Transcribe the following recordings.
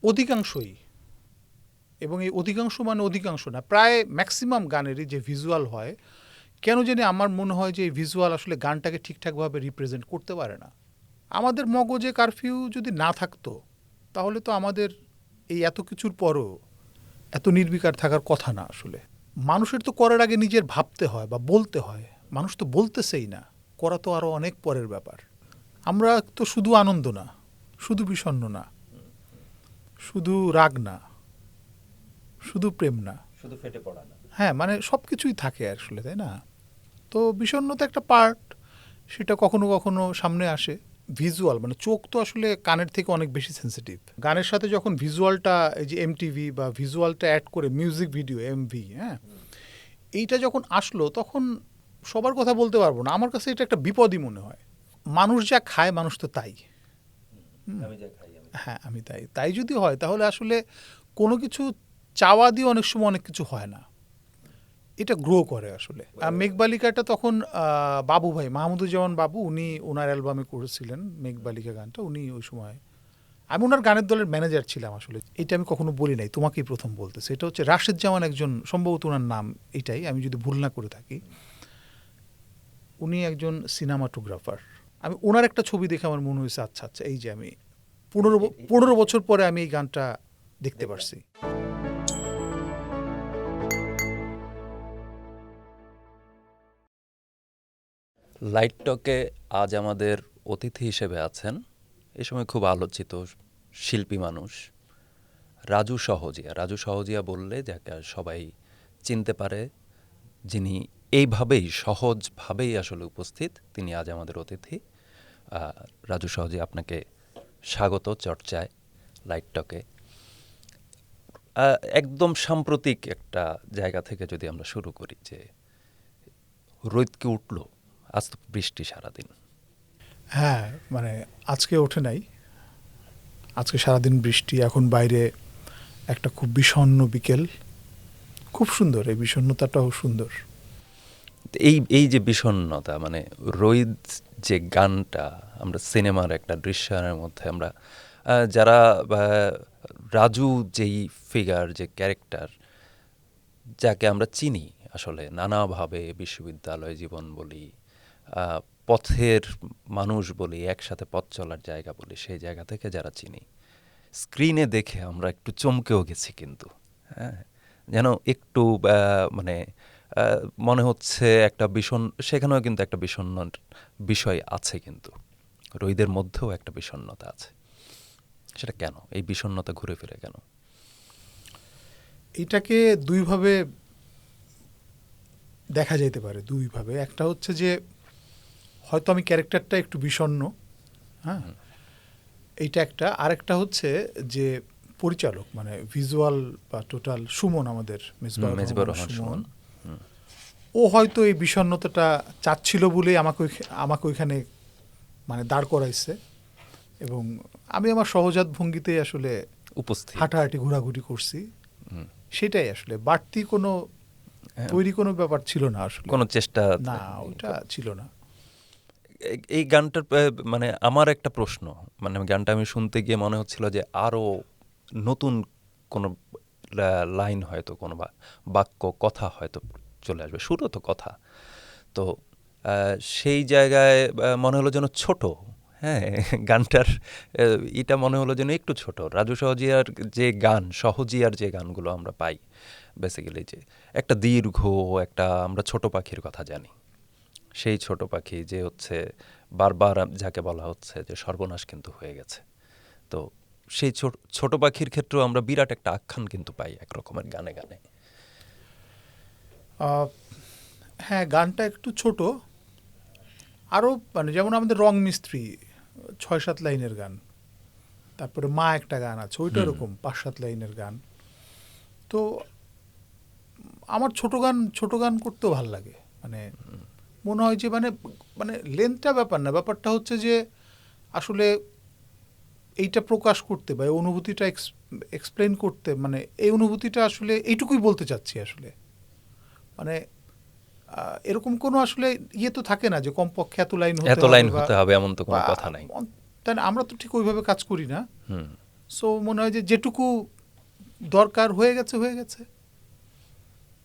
অধিকাংশই, এবং এই অধিকাংশ মানে অধিকাংশ না, প্রায় ম্যাক্সিমাম গানেরই যে ভিজুয়াল হয়, কেন জানি আমার মনে হয় যে এই ভিজুয়াল আসলে গানটাকে ঠিকঠাকভাবে রিপ্রেজেন্ট করতে পারে না। আমাদের মগজে কারফিউ যদি না থাকতো তাহলে তো আমাদের এই এত কিছুর পরও এত নির্বিকার থাকার কথা না। আসলে মানুষের তো করার আগে নিজের ভাবতে হয় বা বলতে হয়, মানুষ তো বলতেছেই না, করা তো আরও অনেক পরের ব্যাপার। আমরা তো শুধু আনন্দ না, শুধু বিষণ্ণ না, শুধু রাগ না, শুধু প্রেম না, শুধু ফেটে পড়া না। হ্যাঁ, মানে সব কিছুই থাকে আসলে, তাই না? তো বিষণ্ণতা একটা পার্ট, সেটা কখনো কখনো সামনে আসে। ভিজুয়াল মানে চোখ তো আসলে কানের থেকে অনেক বেশি সেন্সিটিভ। গানের সাথে যখন ভিজুয়ালটা, এই যে এমটিভি বা ভিজুয়ালটা অ্যাড করে মিউজিক ভিডিও এমভি, হ্যাঁ, এইটা যখন আসলো তখন সবার কথা বলতে পারবো না, আমার কাছে এটা একটা বিপদই মনে হয়। মানুষ যা খায় মানুষ তো তাই। আমি যা খাই আমি। হ্যাঁ, আমি তাই তাই যদি হয় তাহলে আসলে কোনো কিছু চাওয়া দিয়ে অনেক সময় অনেক কিছু হয় না, এটা গ্রো করে আসলে। মেঘবালিকাটা তখন বাবু ভাই মাহমুদুজ্জামান বাবু উনি ওনার অ্যালবামে করেছিলেন মেঘবালিকা গানটা। উনি ওই সময়, আমি ওনার গানের দলের ম্যানেজার ছিলাম আসলে। এটা আমি কখনো বলি নাই, তোমাকেই প্রথম বলতেছে। এটা হচ্ছে রাশেদ জামান একজন, সম্ভবত ওনার নাম এটাই, আমি যদি ভুল না করে থাকি। উনি একজন সিনেমাটোগ্রাফার। আমি ওনার একটা ছবি দেখে আমার মনে হয়েছে আচ্ছা আচ্ছা, এই যে আমি 15 বছর পরে আমি এই গানটা দেখতে পারছি। লাইট টকে আজ আমাদের অতিথি হিসেবে আছেন এ সময় খুব আলোচিত শিল্পী মানুষ রাজু সহজিয়া। রাজু সহজিয়া বললে যাকে সবাই চিনতে পারে, যিনি এইভাবেই সহজভাবেই আসলে উপস্থিত, তিনি আজ আমাদের অতিথি। রাজু সহজিয়া, আপনাকে স্বাগত চর্চায়, লাইট টকে। একদম সাম্প্রতিক একটা জায়গা থেকে যদি আমরা শুরু করি, যে রোদ কি উঠল, আজ তো বৃষ্টি সারাদিন। হ্যাঁ, মানে আজকে ওঠে নাই, আজকে সারাদিন বৃষ্টি। এখন বাইরে একটা খুব বিষণ্ণ বিকেল, খুব সুন্দর, এই বিষণ্ণতাটাও সুন্দর। এই যে বিষণ্ণতা, মানে রোদ যে গানটা আমরা সিনেমার একটা দৃশ্যের মধ্যে আমরা যারা রাজু যেই ফিগার, যে ক্যারেক্টার, যাকে আমরা চিনি আসলে নানাভাবে, বিশ্ববিদ্যালয় জীবন বলি, পথের মানুষ বলি, একসাথে পথ চলার জায়গা বলি, সেই জায়গা থেকে যারা চিনি, স্ক্রিনে দেখে আমরা একটু চমকেও গেছি কিন্তু। হ্যাঁ, যেন একটু মানে মনে হচ্ছে একটা সেখানেও কিন্তু একটা বিষণ্ণ বিষয় আছে, কিন্তু রোদের মধ্যেও একটা বিষণ্ণতা আছে। সেটা কেন, এই বিষণ্ণতা ঘুরে ফিরে কেন? এটাকে দুইভাবে দেখা যেতে পারে, দুইভাবে। একটা হচ্ছে যে হয়তো আমি ক্যারেক্টারটা একটু বিষণ্ণ, হ্যাঁ, এইটা একটা। আরেকটা হচ্ছে যে পরিচালক মানে ভিজুয়াল বা টোটাল সুমন, আমাদের মেজবাহুর মেজবাহুর রহমান সুমন, সুমন। ও হয়তো এই বিষণ্ণতাটা চাচ্ছিল বলেই আমাকে ওইখানে মানে দাঁড় করাইছে, এবং আমি আমার সহজাত ভঙ্গিতেই আসলে উপস্থিত। হাঁটাহাঁটি ঘোরাঘুরি করছি। সেটাই আসলে, বাড়তি কোনো তৈরি কোনো ব্যাপার ছিল না আসলে, কোনো চেষ্টা না, ওটা ছিল না। এই গানটার মানে আমার একটা প্রশ্ন, মানে গানটা আমি শুনতে গিয়ে মনে হচ্ছিল যে আরও নতুন কোনো লাইন হয়তো, কোনো বাক্য, কথা হয়তো চলে আসবে। শুরু তো কথা, তো সেই জায়গায় মনে হলো যেন ছোট। হ্যাঁ, গানটার এটা মনে হলো যেন একটু ছোট। রাজু সহজিয়ার যে গান, সহজিয়ার যে গানগুলো আমরা পাই বেসিক্যালি, যে একটা দীর্ঘ, একটা আমরা ছোট পাখির কথা জানি, সেই ছোট পাখি যে হচ্ছে বারবার যাকে বলা হচ্ছে যে সর্বনাশ কিন্তু হয়ে গেছে। তো সেই ছোট পাখির ক্ষেত্রেও আমরা বিরাট একটা আখ্যান কিন্তু পাই এক রকমের গানে গানে। হ্যাঁ, গানটা একটু ছোট। আরও মানে যেমন আমাদের রং মিস্ত্রি 6-7 লাইনের গান, তারপরে মা একটা গান আছে, ওইটা এরকম 5-7 লাইনের গান। তো আমার ছোট গান করতেও ভাল লাগে। মানে মনে হয় যে মানে মানে লেন্থটা ব্যাপার না, ব্যাপারটা হচ্ছে যে আসলে এইটা প্রকাশ করতে বা এই অনুভূতিটা এক্সপ্লেন করতে, মানে এই অনুভূতিটা আসলে এইটুকুই বলতে চাচ্ছি আসলে। মানে এরকম কোনো আসলে ইয়ে তো থাকে না যে কমপক্ষে এত লাইন হতে এত হবে লাইন বা হতে হবে, এমন তো কোনো বা কথা নাই। তাই না, আমরা তো ঠিক ওইভাবে কাজ করি না। সো মনে হয় যে যেটুকু দরকার হয়ে গেছে,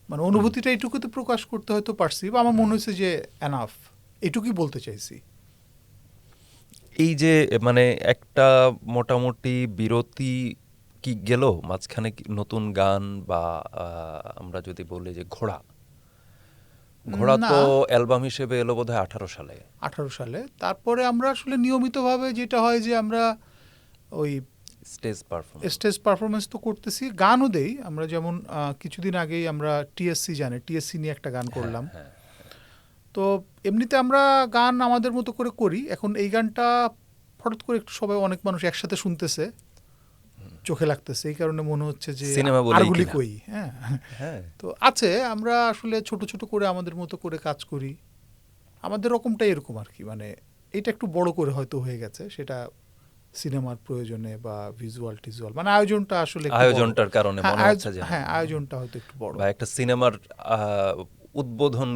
মানে অনুভূতিটা এইটুকুতে প্রকাশ করতে হয়তো পারছি, বা আমার মনে হয়েছে যে এনাফ, এটুকুই বলতে চাইছি। এই যে মানে একটা মোটামুটি বিরতি কি গেল মাঝখানে, নতুন গান বা আমরা যদি বলি যে ঘোড়া না, তো অ্যালবাম হিসেবে এলো বোধহয় 18 সালে। 18 সালে। তারপরে আমরা আসলে নিয়মিতভাবে যেটা হয় যে আমরা ওই স্টেজ পারফরমেন্স তো করতেছি, গানও দেই আমরা। যেমন কিছুদিন আগেই আমরা টিএসসি নিয়ে একটা গান করলাম। তো এমনিতে আমরা গান আমাদের মতো করে করি। এখন এই গানটা হঠাৎ করে একটু সবাই, অনেক মানুষ একসাথে শুনতেছে, চোখে লাগতেছে, এই কারণে মনে হচ্ছে যে সিনেমা আরগুলি কই। হ্যাঁ, তো আছে, আমরা আসলে ছোট ছোট করে আমাদের মতো করে কাজ করি। আমাদের রকমটা এরকম আর কি, মানে এটা একটু বড় করে হয়তো হয়ে গেছে, সেটা সিনেমার প্রয়োজনে বা ভিজুয়াল টিজুয়াল, মানে আয়োজনটা আসলে আয়োজনটার কারণে মনে হচ্ছে যে হ্যাঁ, আয়োজনটা হয়তো একটু বড়, বা একটা সিনেমার উদ্বোধন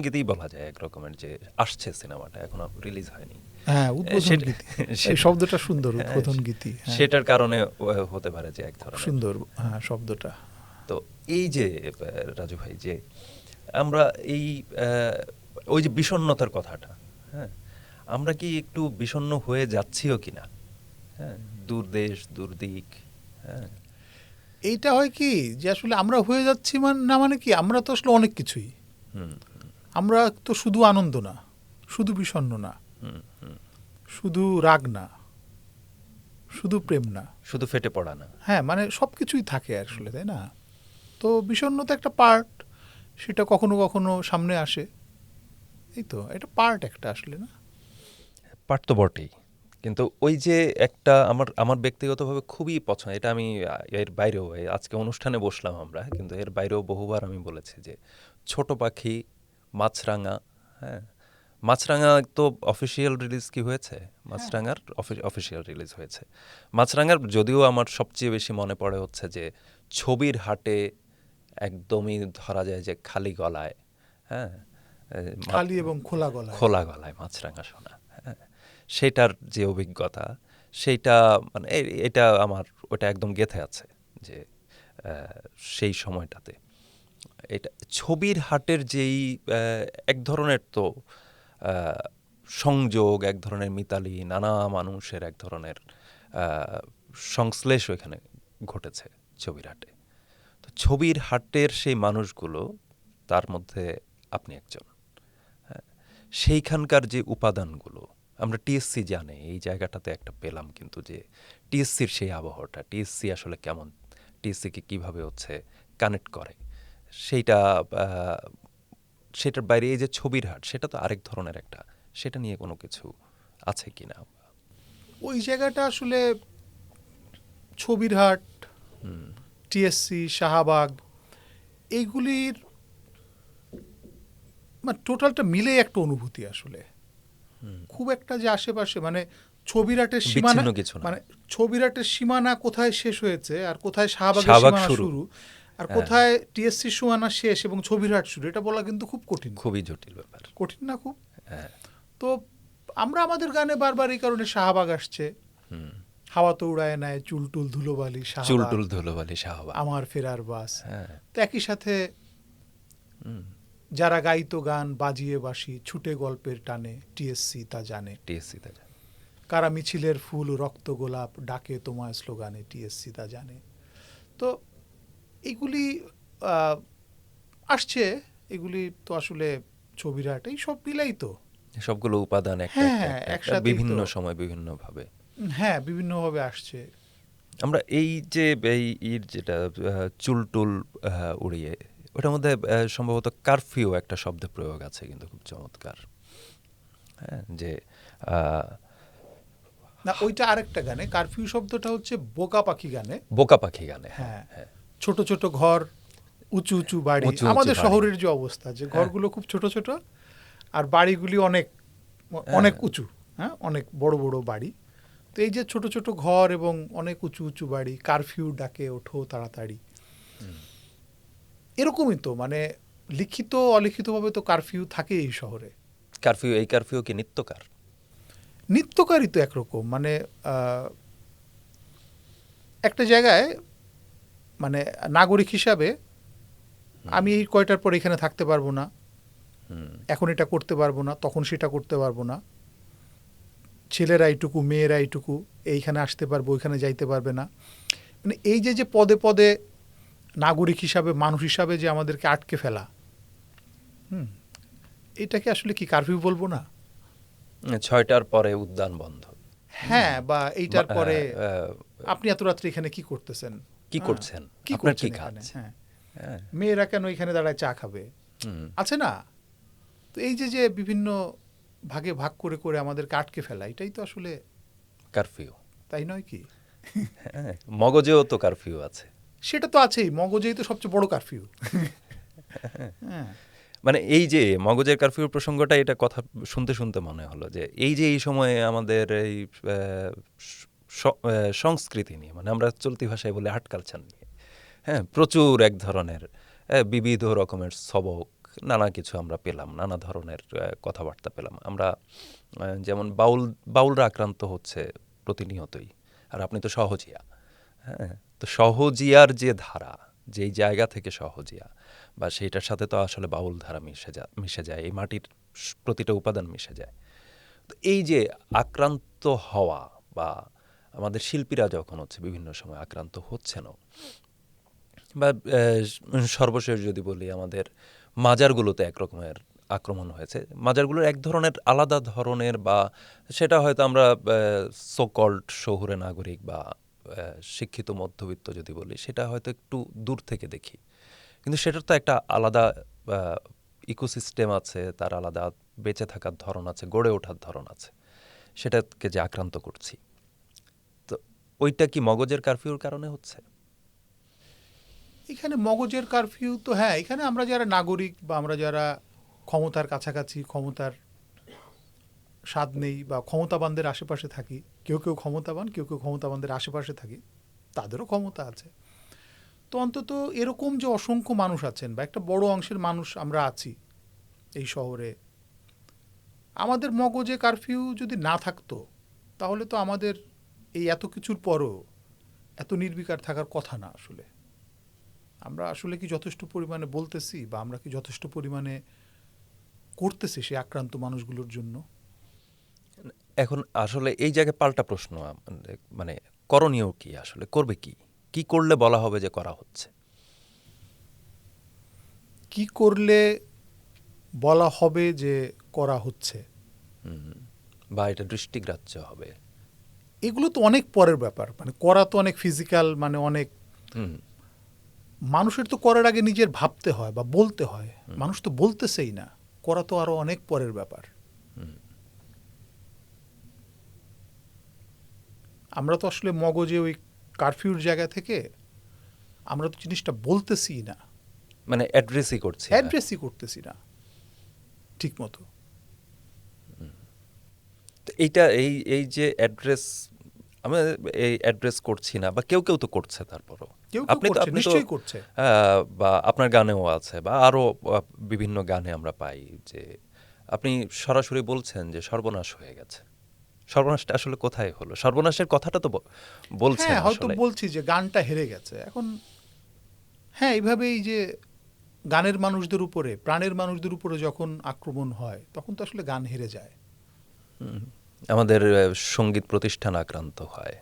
গীতি বলা যায় এক রকমের, যে আসছে সিনেমাটা এখনো রিলিজ হয়নি। হ্যাঁ, উদ্বোধন গীতি, এই শব্দটা সুন্দর, উদ্বোধন গীতি। সেটার কারণে হতে পারে যে এক ধরনের সুন্দর, হ্যাঁ, শব্দটা। তো এই যে রাজু ভাই, যে আমরা এই ওই যে বিষণ্ণতার কথাটা, হ্যাঁ, আমরা কি একটু বিষণ্ণ হয়ে যাচ্ছিও কিনা? হ্যাঁ, দূরদেশ দূরদিক। হ্যাঁ, এইটা হয় কি যে আসলে আমরা হয়ে যাচ্ছি না, মানে কি, আমরা তো আসলে অনেক কিছুই। আমরা তো শুধু আনন্দ না, শুধু বিষণ্ণ না, শুধু রাগ না, শুধু প্রেম না, শুধু ফেটে পড়া না। হ্যাঁ, মানে সব কিছুই থাকে আসলে, তাই না? তো বিষণ্ণতা একটা পার্ট, সেটা কখনো কখনো সামনে আসে, এই তো, এটা পার্ট একটা আসলে, না? পার্ট তো বটেই, কিন্তু ওই যে একটা আমার ব্যক্তিগতভাবে খুবই পছন্দ, এটা আমি এর বাইরেও, আজকে অনুষ্ঠানে বসলাম আমরা, কিন্তু এর বাইরেও বহুবার আমি বলেছি যে ছোট পাখি, মাছরাঙা। হ্যাঁ, মাছরাঙা তো অফিসিয়াল রিলিজ কি হয়েছে? মাছরাঙার অফিসিয়াল রিলিজ হয়েছে। মাছরাঙার যদিও আমার সবচেয়ে বেশি মনে পড়ে হচ্ছে যে ছবির হাটে একদমই ধরা যায় যে খালি গলায়, হ্যাঁ, খালি এবং খোলা গলায় মাছরাঙা শোনা, হ্যাঁ, সেটার যে অভিজ্ঞতা, সেইটা মানে এটা আমার ওটা একদম গেঁথে আছে যে সেই সময়টাতে এটা ছবির হাটের যেই এক ধরনের তো সংযোগ, এক ধরনের মিতালি, নানা মানুষের এক ধরনের সংশ্লেষ এখানে ঘটেছে ছবির হাটে। তো ছবির হাটের সেই মানুষগুলো, তার মধ্যে আপনি একজন, হ্যাঁ, সেইখানকার যে উপাদানগুলো আমরা টিএসসি জানে এই জায়গাটাতে একটা পেলাম, কিন্তু যে টিএসসির সেই আবহাওয়াটা, টিএসসি আসলে কেমন, টিএসসিকে কীভাবে হচ্ছে কানেক্ট করে, সেইটা সেটার বাইরে এই যে ছবির হাট, সেটা তো আরেক ধরনের একটা, সেটা নিয়ে কোনো কিছু আছে কি না? ওই জায়গাটা আসলে ছবির হাট, টিএসসি, শাহবাগ, এইগুলির মানে টোটালটা মিলে একটা অনুভূতি আসলে। খুব একটা যে আশেপাশে, মানে ছবিরাটের সীমানা, মানে ছবিরাটের সীমানা কোথায় শেষ হয়েছে আর কোথায় শাহবাগের সীমানা শুরু, আর কোথায় টিএসসির সীমানা শেষ এবং ছবিরাট শুরু, এটা বলা কিন্তু খুব কঠিন, খুবই জটিল ব্যাপার, কঠিন না খুব? তো আমরা আমাদের গানে বারবার এই কারণে শাহবাগ আসছে, হাওয়া তো উড়ায় নেয় চুলটুল ধুলোবালি শাহবাগ, আমার ফেরার বাস। তো একই সাথে যারা গাইতো গান বাজিয়ে বাঁশি ছুটে গল্পের টানে, টিএসসি তা জানে, কারা মিছিলের ফুল রক্ত গোলাপ ডাকে তোমায় স্লোগানে, টিএসসি তা জানে। তো এগুলি আসছে, এগুলি তো আসলে ছবিরাট, এই সব মিলাই তো সবগুলো উপাদান একটা বিভিন্ন সময় বিভিন্নভাবে, হ্যাঁ, বিভিন্নভাবে আসছে। আমরা এই যে এই যেটা চুলটুল উড়িয়ে, ওটার মধ্যে সম্ভবত কারফিউ একটা শব্দ প্রয়োগ আছে, কিন্তু খুব চমৎকার। হ্যাঁ, যে না, ওইটা আরেকটা গানে, কারফিউ শব্দটা হচ্ছে বোকা পাখি গানে। হ্যাঁ, ছোট ছোট ঘর, উঁচু উঁচু বাড়ি, আমাদের শহরের যে অবস্থা, যে ঘরগুলো খুব ছোট ছোট আর বাড়িগুলি অনেক অনেক উঁচু, হ্যাঁ, অনেক বড় বড় বাড়ি। তো এই যে ছোট ছোট ঘর এবং অনেক উঁচু উঁচু বাড়ি, কারফিউ ডাকে ওঠো তাড়াতাড়ি, এরকমই তো, মানে লিখিত অলিখিতভাবে তো কারফিউ থাকে এই শহরে। এই কারফিউ কি নিত্যকারই তো একরকম, মানে একটা জায়গায় মানে নাগরিক হিসাবে আমি এই কয়টার পর এখানে থাকতে পারবো না, এখন এটা করতে পারবো না, তখন সেটা করতে পারবো না, ছেলেরা এইটুকু, মেয়েরা এইটুকু, এইখানে আসতে পারবো, ওইখানে যাইতে পারবে না। মানে এই যে যে পদে পদে নাগরিক হিসাবে, মানুষ হিসাবে যে আমাদেরকে আটকে ফেলা, এটাকে আসলে কি কারফিউ বলবো না? 6টার পরে উদ্যান বন্ধ। হ্যাঁ, বা এইটার বা- পরে আহ, আপনি এত রাত্রে এখানে কি করতেছেন, কি হ্যাঁ, করছেন, কি আপনার কি করছেন কাজ? এখানে? হ্যাঁ, হ্যাঁ, মেয়েরা কেন এখানে দাঁড়ায় চা খাবে, হুম, আছে না? তো এই যে যে বিভিন্ন ভাগে ভাগ করে করে আমাদেরকে আটকে ফেলা, এটাই তো আসলে, কারফিউ। তাই নয় কি? হ্যাঁ, মগজেও তো কারফিউ আছে। সেটা তো আছেই, মগজেই তো সবচেয়ে বড় কারফিউ। হ্যাঁ, মানে এই যে মগজের কারফিউর প্রসঙ্গটা, এটা কথা শুনতে শুনতে মনে হলো যে এই যে এই সময়ে আমাদের এই সংস্কৃতি নিয়ে, মানে আমরা চলতি ভাষায় বলে আর্ট কালচার নিয়ে, হ্যাঁ, প্রচুর এক ধরনের বিবিধ রকমের সবক, নানা কিছু আমরা পেলাম, নানা ধরনের কথাবার্তা পেলাম আমরা। যেমন বাউলরা আক্রান্ত হচ্ছে প্রতিনিয়তই, আর আপনি তো সহজিয়া। হ্যাঁ, তো সহজিয়ার যে ধারা, যেই জায়গা থেকে সহজিয়া, বা সেইটার সাথে তো আসলে বাউল ধারা মিশে যায়, এই মাটির প্রতিটা উপাদান মিশে যায়। তো এই যে আক্রান্ত হওয়া, বা আমাদের শিল্পীরা যখন হচ্ছে বিভিন্ন সময় আক্রান্ত হচ্ছেন, বা সর্বশেষ যদি বলি আমাদের মাজারগুলোতে একরকমের আক্রমণ হয়েছে, মাজারগুলোর এক ধরনের আলাদা ধরনের, বা সেটা হয়তো আমরা সোকল্ড শহুরে নাগরিক বা শিক্ষিত মধ্যবিত্ত যদি বলি, সেটা হয়তো একটু দূর থেকে দেখি, কিন্তু সেটার তো একটা আলাদা ইকোসিস্টেম আছে, তার আলাদা বেঁচে থাকার ধরন আছে, গড়ে ওঠার ধরন আছে, সেটাকে যে আক্রান্ত করছি, তো ওইটা কি মগজের কারফিউর কারণে হচ্ছে? এখানে মগজের কারফিউ তো, হ্যাঁ, এখানে আমরা যারা নাগরিক বা আমরা যারা ক্ষমতার কাছাকাছি, ক্ষমতার স্বাদ নেই বা ক্ষমতাবানদের আশেপাশে থাকি, কেউ কেউ ক্ষমতাবান, কেউ কেউ ক্ষমতাবানদের আশেপাশে থাকি, তাদেরও ক্ষমতা আছে। তো অন্তত এরকম যে অসংখ্য মানুষ আছেন বা একটা বড় অংশের মানুষ আমরা আছি এই শহরে, আমাদের মগজে কারফিউ যদি না থাকতো তাহলে তো আমাদের এই এত কিছুর পরও এত নির্বিকার থাকার কথা না। আসলে আমরা আসলে কি যথেষ্ট পরিমাণে বলতেছি বা আমরা কি যথেষ্ট পরিমাণে করতেছি সেই আক্রান্ত মানুষগুলোর জন্য? এখন আসলে এই জায়গায় পাল্টা প্রশ্ন, মানে করণীয় কি, আসলে করবে কি, কি করলে বলা হবে যে করা হচ্ছে? কি করলে বলা হবে যে করা হচ্ছে? বা এটা দৃষ্টিগ্রাহ্য হবে? এগুলো তো অনেক পরের ব্যাপার, মানে করা তো অনেক ফিজিক্যাল, মানে অনেক, হুম, মানুষের তো করার আগে নিজের ভাবতে হয় বা বলতে হয়, মানুষ তো বলতেছেই না, করা তো আরো অনেক পরের ব্যাপার। আমরা তো আসলে মগজে ওই কারফিউর জায়গা থেকে আমরা তো জিনিসটা বলতেছি না, মানে অ্যাড্রেসই করছি না। অ্যাড্রেসই করতেছি না ঠিক মতো। তো এইটা এই এই যে অ্যাড্রেস, আমরা এই অ্যাড্রেস করছি না, বা কেউ কেউ তো করছে, তারপরও কেউ কেউ করছে, আপনি তো নিশ্চয়ই করছে। বা আপনার গানেও আছে, বা আরও বিভিন্ন গানে আমরা পাই যে আপনি সরাসরি বলছেন যে সর্বনাশ হয়ে গেছে। সর্বনাশটা আসলে কোথায় হলো? সর্বনাশের কথাটা তো বলছেন হ্যাঁ, হয়তো আসলে। বলছি যে গানটা হেরে গেছে এখন। হ্যাঁ, এইভাবেই যে গানের মানুষদের উপরে, প্রাণের মানুষদের উপরে যখন আক্রমণ হয় তখন তো আসলে গান হেরে যায়। আমাদের সঙ্গীত প্রতিষ্ঠান আক্রান্ত হয়।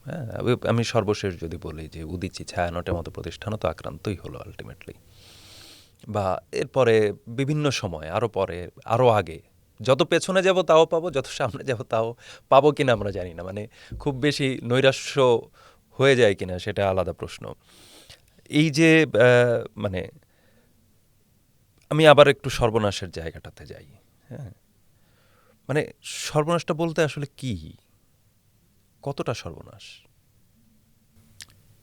হ্যাঁ, আমি সর্বশেষ যদি বলি যে উদীচী, ছায়ানটের মতো প্রতিষ্ঠানও তো আক্রান্তই হলো আলটিমেটলি। বা এরপরে বিভিন্ন সময়, আরও পরে, আরও আগে, যত পেছনে যাব তাও পাবো, যত সামনে যাব তাও পাবো কিনা আমরা জানি না। মানে খুব বেশি নৈরাশ্য হয়ে যায় কিনা সেটা আলাদা প্রশ্ন। এই যে মানে আমি আবার একটু সর্বনাশের জায়গাটাতে যাই। হ্যাঁ, মানে সর্বনাশটা বলতে আসলে কি, কতটা সর্বনাশ?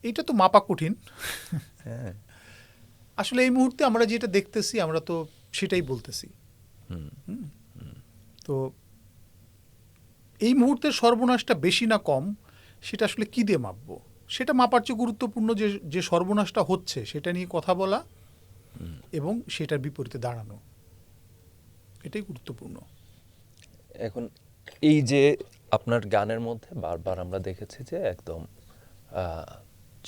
এটা তো মাপা কঠিন। হ্যাঁ, আসলে এই মুহূর্তে আমরা যেটা দেখতেছি আমরা তো সেটাই বলতেছি। হুম, তো এই মুহূর্তের সর্বনাশটা বেশি না কম সেটা আসলে কী দিয়ে মাপবো? সেটা মাপার চেয়ে গুরুত্বপূর্ণ যে যে সর্বনাশটা হচ্ছে সেটা নিয়ে কথা বলা এবং সেটার বিপরীতে দাঁড়ানো, এটাই গুরুত্বপূর্ণ। এখন এই যে আপনার গানের মধ্যে বারবার আমরা দেখেছি যে একদম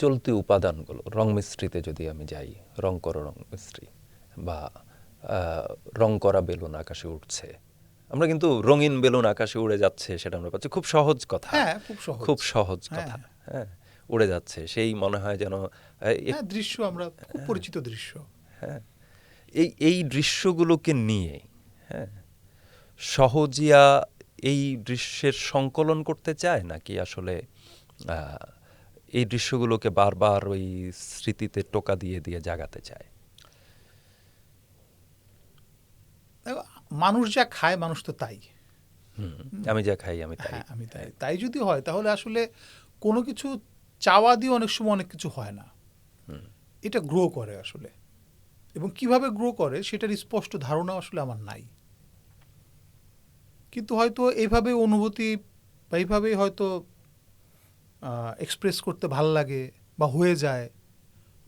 চলতি উপাদানগুলো রং মিস্ত্রিতে যদি আমি যাই, রং করো রং মিস্ত্রি বা রং করা বেলুন আকাশে উঠছে, আমরা কিন্তু রঙিন বেলুন আকাশে উড়ে যাচ্ছে সেটা আমরা পাচ্ছি, খুব সহজ কথা, হ্যাঁ, খুব সহজ। খুব সহজ হ্যাঁ, কথা। হ্যাঁ, উড়ে যাচ্ছে, সেই মনে হয় যেন হ্যাঁ, দৃশ্য আমরা খুব পরিচিত দৃশ্য। হ্যাঁ, এই দৃশ্যগুলোকে নিয়ে, হ্যাঁ, সহজিয়া এই দৃশ্যের সংকলন করতে চায় নাকি আসলে এই দৃশ্যগুলোকে বারবার ওই স্মৃতিতে টোকা দিয়ে দিয়ে জাগাতে চায়? দেখো, মানুষ যা খায় মানুষ তো তাই। আমি যা খাই আমি তাই। হ্যাঁ, আমি তাই তাই যদি হয় তাহলে আসলে কোনো কিছু চাওয়া দিয়ে অনেক সময় অনেক কিছু হয় না। এটা গ্রো করে আসলে, এবং কিভাবে গ্রো করে সেটার স্পষ্ট ধারণা আসলে আমার নাই। কিন্তু হয়তো এইভাবে অনুভূতি বা এইভাবেই হয়তো এক্সপ্রেস করতে ভাল লাগে বা হয়ে যায়,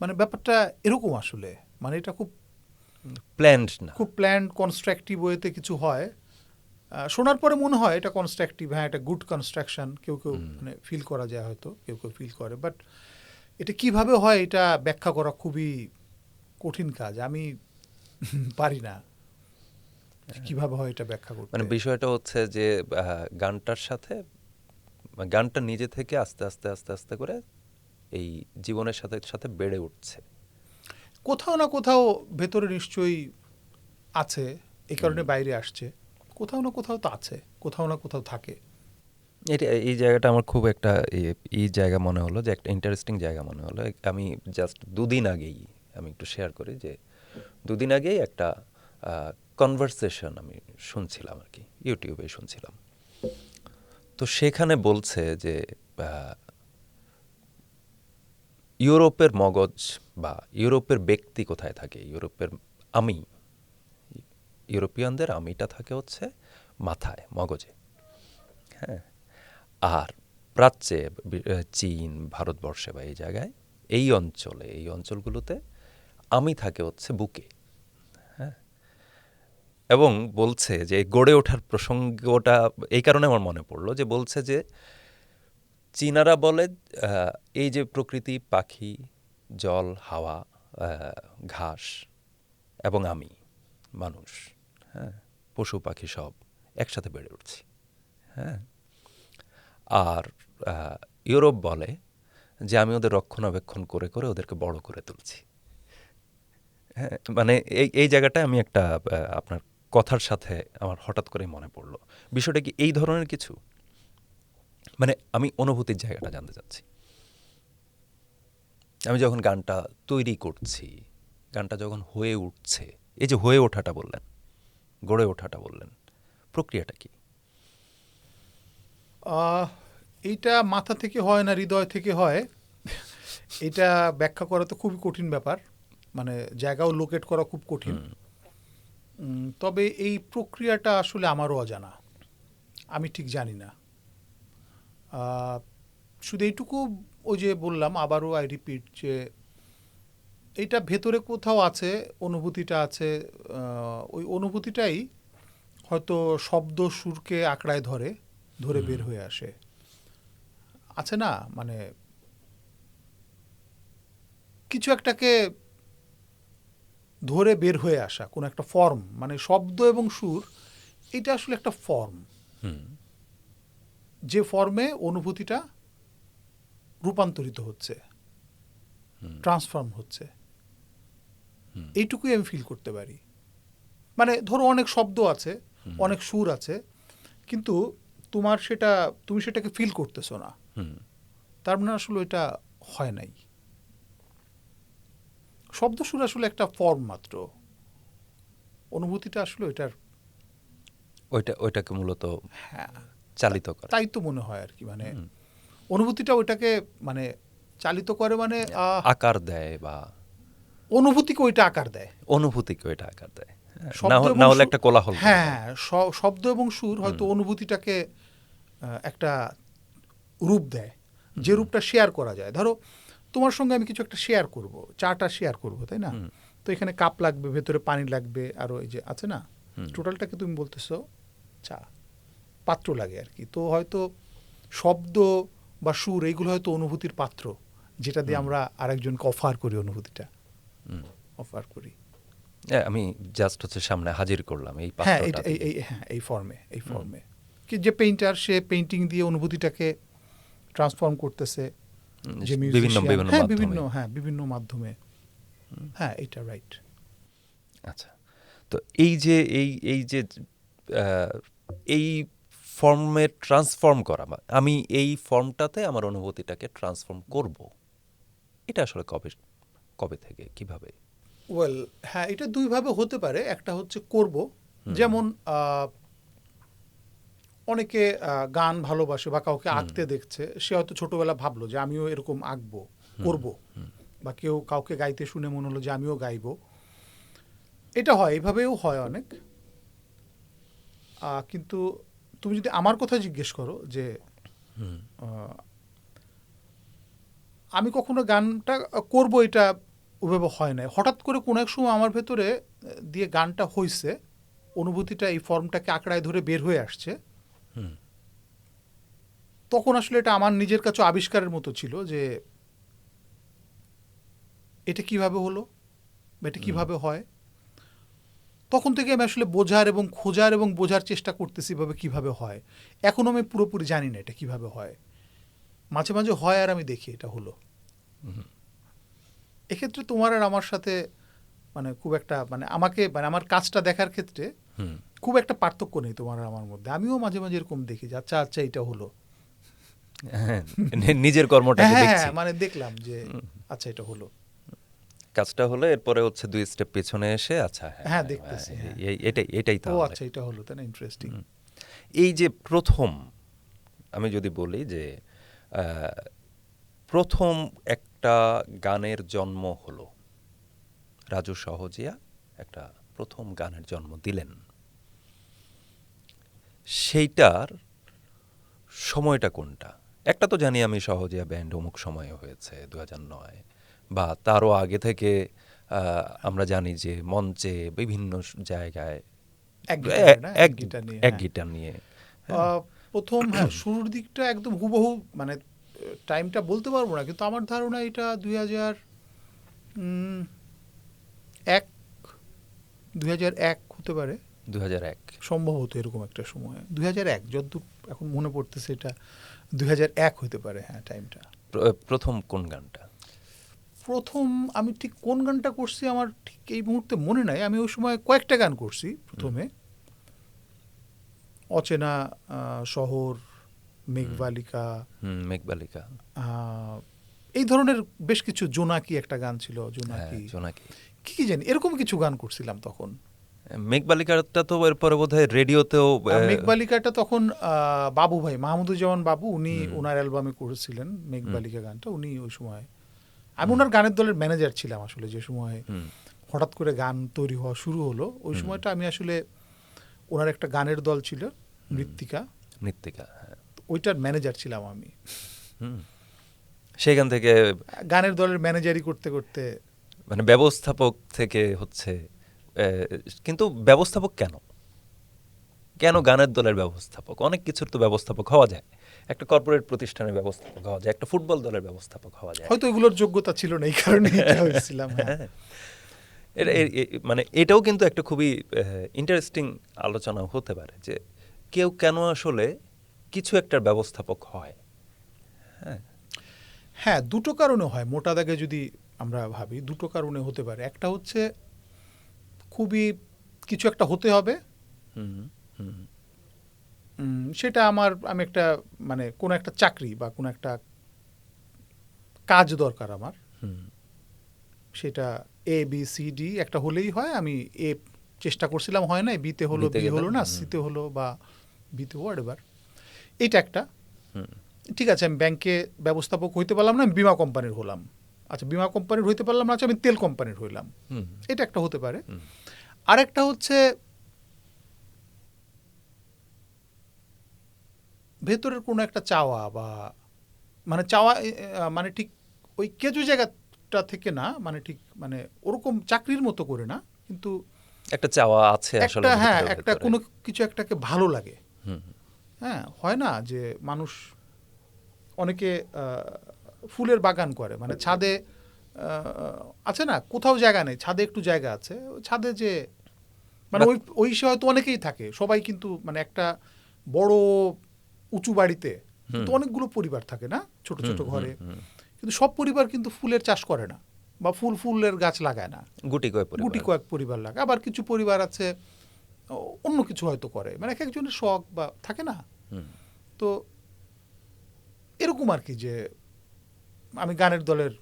মানে ব্যাপারটা এরকম আসলে। মানে এটা খুব প্ল্যান্ড না। খুব প্ল্যান্ড কনস্ট্রাকটিভ ওয়েতে কিছু হয়। শোনার পরে মনে হয় এটা কনস্ট্রাকটিভ, হ্যাঁ এটা গুড কনস্ট্রাকশন, কেউ কেউ মানে ফিল করা যায়, হয়তো কেউ কেউ ফিল করে, বাট এটা কিভাবে হয় এটা ব্যাখ্যা করা খুবই কঠিন কাজ। আমি পারি না কিভাবে হয় এটা ব্যাখ্যা করতে। মানে বিষয়টা হচ্ছে যে গানটার সাথে, গানটা নিজে থেকে আস্তে আস্তে আস্তে আস্তে করে এই জীবনের সাথে সাথে বেড়ে উঠছে। কোথাও না কোথাও ভেতরে নিশ্চয়ই আছে, এই কারণে বাইরে আসছে। কোথাও না কোথাও তো আছে, কোথাও না কোথাও থাকে। এটা, এই জায়গাটা আমার খুব একটা এই জায়গা মনে হলো, যে একটা ইন্টারেস্টিং জায়গা মনে হলো। আমি জাস্ট দুদিন আগেই আমি একটু শেয়ার করি যে দুদিন আগেই একটা কনভারসেশন আমি শুনছিলাম আর কি, ইউটিউবে শুনছিলাম। তো সেখানে বলছে যে ইউরোপের মগজ বা ইউরোপের ব্যক্তি কোথায় থাকে, ইউরোপের আমি, ইউরোপিয়ানদের আমিটা থাকে হচ্ছে মাথায়, মগজে। হ্যাঁ, আর প্রাচ্যে চীন, ভারতবর্ষে বা এই জায়গায়, এই অঞ্চলে, এই অঞ্চলগুলোতে আমি থাকে হচ্ছে বুকে। হ্যাঁ, এবং বলছে যে গড়ে ওঠার প্রসঙ্গটা এই কারণে আমার মনে পড়লো, যে বলছে যে চীনারা বলে এই যে প্রকৃতি, পাখি, জল, হাওয়া, ঘাস এবং আমি মানুষ, হ্যাঁ, পশু পাখি সব একসাথে বেড়ে উঠছি। হ্যাঁ, আর ইউরোপ বলে যে আমি ওদের রক্ষণাবেক্ষণ করে করে ওদেরকে বড় করে তুলছি। হ্যাঁ, মানে এই জায়গাটা আমি একটা আপনার কথার সাথে আমার হঠাৎ করে মনে পড়লো। বিষয়টা কি এই ধরনের কিছু? মানে আমি অনুভূতির জায়গাটা জানতে চাচ্ছি। আমি যখন গানটা তৈরি করছি, গানটা যখন হয়ে উঠছে, এই যে হয়ে ওঠাটা বললেন, গড়ে ওঠাটা বললেন, প্রক্রিয়াটা কি? এইটা মাথা থেকে হয় না হৃদয় থেকে হয়, এটা ব্যাখ্যা করা তো খুবই কঠিন ব্যাপার। মানে জায়গাও লোকেট করা খুব কঠিন। তবে এই প্রক্রিয়াটা আসলে আমারও অজানা, আমি ঠিক জানি না। শুধু এইটুকু, ওই যে বললাম আবারও আই রিপিট, যে এইটা ভেতরে কোথাও আছে, অনুভূতিটা আছে। ওই অনুভূতিটাই হয়তো শব্দ সুরকে আঁকড়ায় ধরে ধরে বের হয়ে আসে। আছে না, মানে কিছু একটাকে ধরে বের হয়ে আসা, কোনো একটা ফর্ম, মানে শব্দ এবং সুর, এটা আসলে একটা ফর্ম, যে ফর্মে অনুভূতিটা রূপান্তরিত হচ্ছে, ট্রান্সফর্ম হচ্ছে। এইটুকুই আমি ফিল করতে পারি। মানে ধরো অনেক শব্দ আছে, অনেক সুর আছে, কিন্তু তুমি সেটাকে ফিল করতেছো না, তার মানে আসলে এটা হয় নাই। শব্দ সুর আসলে একটা ফর্ম মাত্র, অনুভূতিটা আসলে ওইটাকে মূলত হ্যাঁ, চালিত করে। তাই তো মনে হয় আর কি। মানে অনুভূতিটা ওইটাকে মানে চালিত করে, মানে আকার দেয়, বা অনুভূতিকে ওইটা আকার দেয়, অনুভূতিকে ওইটা আকার দেয়। শব্দ এবং না হলে সুর। একটা কোলাহল। হ্যাঁ, শব্দ এবং সুর হয়তো অনুভূতিটাকে একটা রূপ দেয়, যে রূপটা শেয়ার করা যায়। ধরো তোমার সঙ্গে আমি কিছু একটা শেয়ার করব, চাটা শেয়ার করব, তাই না? তো এখানে কাপ লাগবে, ভেতরে পানি লাগবে, আরও এই যে আছে না, টোটালটাকে তুমি বলতেছো চা, পাত্র লাগে আর কি। তো হয়তো শব্দ বা সুর এইগুলো হয়তো অনুভূতির পাত্র, যেটা দিয়ে আমরা আরেকজনকে অফার করি অনুভূতিটা, অফার করি। আমি জাস্ট হচ্ছে সামনে হাজির করলাম এই হ্যাঁ, পাত্রটা দিয়ে। এই ফর্মে কি যে পেইন্টার সে পেইন্টিং দিয়ে অনুভূতিটাকে ট্রান্সফর্ম করতেছে, যে বিভিন্ন মিউজিশিয়ান, বিভিন্ন হ্যাঁ মাধ্যমে। বিভিন্ন মাধ্যমে, হ্যাঁ এটা রাইট। আচ্ছা, তো এই যে আহ, এই ফর্মে ট্রান্সফর্ম করা, আমি এই ফর্মটাতে আমার অনুভূতিটাকে ট্রান্সফর্ম করব, এটা আসলে কবে কবে থেকে কিভাবে? ওয়েল হ্যাঁ, এটা দুইভাবে হতে পারে। একটা হচ্ছে করব, যেমন অনেকে গান ভালোবাসে বা কাউকে আঁকতে দেখছে, সে হয়তো ছোটবেলা ভাবলো যে আমিও এরকম আঁকবো, করব, বা কেউ কাউকে গাইতে শুনে মনে হলো যে আমিও গাইবো। এটা হয়, এইভাবেও হয় অনেক। কিন্তু তুমি যদি আমার কথা জিজ্ঞেস করো যে আমি কখনো গানটা করব, এটা ওইভাবে হয় না। হঠাৎ করে কোনো এক সময় আমার ভেতরে দিয়ে গানটা হইছে, অনুভূতিটা এই ফর্মটাকে আঁকড়ায় ধরে বের হয়ে আসছে। তখন আসলে এটা আমার নিজের কাছে আবিষ্কারের মতো ছিল যে এটা কিভাবে হলো বা এটা কিভাবে হয়। তখন থেকে আমি আসলে বোঝার এবং খোঁজার এবং বোঝার চেষ্টা করতেছি এভাবে কিভাবে হয়। এখনও আমি পুরোপুরি জানি না এটা কিভাবে হয়, মাঝে মাঝে হয় আর আমি দেখি এটা হলো। এক্ষেত্রে তোমার আর আমার সাথে মানে খুব একটা মানে আমাকে মানে আমার কাজটা দেখার ক্ষেত্রে খুব একটা পার্থক্য নেই তোমার আর আমার মধ্যে। আমিও মাঝে মাঝে এরকম দেখি যে আচ্ছা আচ্ছা এটা হলো, হ্যাঁ, নিজের কর্মটাকে হ্যাঁ দেখছি, মানে দেখলাম যে আচ্ছা এটা হলো, কাজটা হলে এরপরে হচ্ছে 2 স্টেপ পেছনে এসে আচ্ছা হ্যাঁ দেখতেছি, হ্যাঁ এটাই ও তাহলে। আচ্ছা এটা হলো, তাই না, ইন্টারেস্টিং। এই যে প্রথম, আমি যদি বলি যে প্রথম একটা গানের জন্ম হলো, রাজু সহজিয়া একটা প্রথম গানের জন্ম দিলেন, সেইটার সময়টা কোনটা? একটা তো জানি আমি সহজিয়া ব্যান্ড অমুক সময়ে হয়েছে 2009, বা তারও আগে থেকে আমরা জানি যে মঞ্চে বিভিন্ন জায়গায় এক গিটারে না, এক গিটার নিয়ে, এক হ্যাঁ। গিটার নিয়ে। প্রথম হ্যাঁ শুরুর দিকটা একদম হুবহু মানে টাইমটা বলতে পারবো না, কিন্তু আমার ধারণা এটা 2001 2001 হতে পারে, 2001। সম্ভবত এরকম একটা সময় 2001, যতদূর এখন মনে পড়তেছে এটা 2001 হতে পারে, হ্যাঁ টাইমটা। প্রথম কোন গানটা? প্রথম আমি ঠিক কোন গানটা করছি আমার ঠিক এই মুহূর্তে মনে নাই। আমি ওই সময় কয়েকটা গান করছি। প্রথমে অচেনা শহর, মেঘবালিকা, মেঘবালিকা, এই ধরনের বেশ কিছু, জোনাকি একটা গান ছিল, হ্যাঁ জোনাকি, জোনাকি। কি জানি এরকম কিছু গান করছিলাম তখন। মেঘবালিকাটা তো এরপরে বোধহয় রেডিওতেও মেঘবালিকাটা তখন বাবু ভাই, মাহমুদুজ্জামান বাবু, উনি ওনার অ্যালবামে করেছিলেন মেঘবালিকা গানটা। উনি ওই সময়, আমি ওনার গানের দলের ম্যানেজার ছিলাম আসলে, যে সময় হঠাৎ করে গান তৈরি হওয়া শুরু হলো ওই সময়টা আমি আসলে, ওনার একটা গানের দল ছিল মৃত্তিকা, হ্যাঁ। ওইটার ম্যানেজার ছিলাম আমি। সেখান থেকে গানের দলের ম্যানেজারি করতে করতে মানে ব্যবস্থাপক থেকে হচ্ছে, কিন্তু ব্যবস্থাপক কেন কেন গানের দলের ব্যবস্থাপক? অনেক কিছুর তো ব্যবস্থাপক হওয়া যায়, একটা কর্পোরেট প্রতিষ্ঠানের ব্যবস্থাপক হওয়া যায়, একটা ফুটবল দলের ব্যবস্থাপক হওয়া যায়। হয়তো এগুলোর যোগ্যতা ছিল না, এই কারণে এটা হয়েছিলাম। হ্যাঁ মানে এটাও কিন্তু একটা খুবই ইন্টারেস্টিং আলোচনা হতে পারে যে কেউ কেন আসলে কিছু একটার ব্যবস্থাপক হয়। হ্যাঁ, দুটো কারণে হয়, মোটা দাগে যদি আমরা ভাবি দুটো কারণে হতে পারে। একটা হচ্ছে খুবই কিছু একটা হতে হবে, সেটা আমি একটা মানে কোনো একটা চাকরি বা কোনো একটা কাজ দরকার আমার, সেটা ABCD একটা হলেই হয়। আমি এ চেষ্টা করছিলাম, হয় না, বিতে হলো, বি হলো না, সিতে হলো, বা বিতে হোয়াট এভার, এইটা একটা। ঠিক আছে, আমি ব্যাংকে ব্যবস্থাপক হইতে পারলাম না, আমি বিমা কোম্পানির হলাম। আচ্ছা, বিমা কোম্পানির হইতে পারলাম না, আচ্ছা আমি তেল কোম্পানির হইলাম। এটা একটা হতে পারে। আরেকটা হচ্ছে ভেতরের কোনো একটা চাওয়া, বা মানে চাওয়া মানে ঠিক ওই কেজু জায়গাটা থেকে না, মানে ঠিক মানে ওরকম চাকরির মতো করে না, কিন্তু একটা চাওয়া আছে আসলে, একটা, হ্যাঁ একটা কোনো কিছু একটাকে ভালো লাগে। হ্যাঁ, হয় না যে মানুষ, অনেকে ফুলের বাগান করে, মানে ছাদে আছে না, কোথাও জায়গা নেই, ছাদে একটু জায়গা আছে, ওই ছাদে যে মানে ওই ওই সে হয়তো অনেকেই থাকে, সবাই কিন্তু মানে একটা বড় উঁচু বাড়িতে কিন্তু অনেকগুলো পরিবার থাকে না, ছোট ছোট ঘরে, কিন্তু সব পরিবার কিন্তু ফুলের চাষ করে না বা ফুলের গাছ লাগায় না, গুটি কয়েক পরিবার লাগায়। আবার কিছু পরিবার আছে অন্য কিছু হয়তো করে, মানে এক একজনের শখ বা থাকে না। তো এরকম আর কি, যে আমি গানের দলের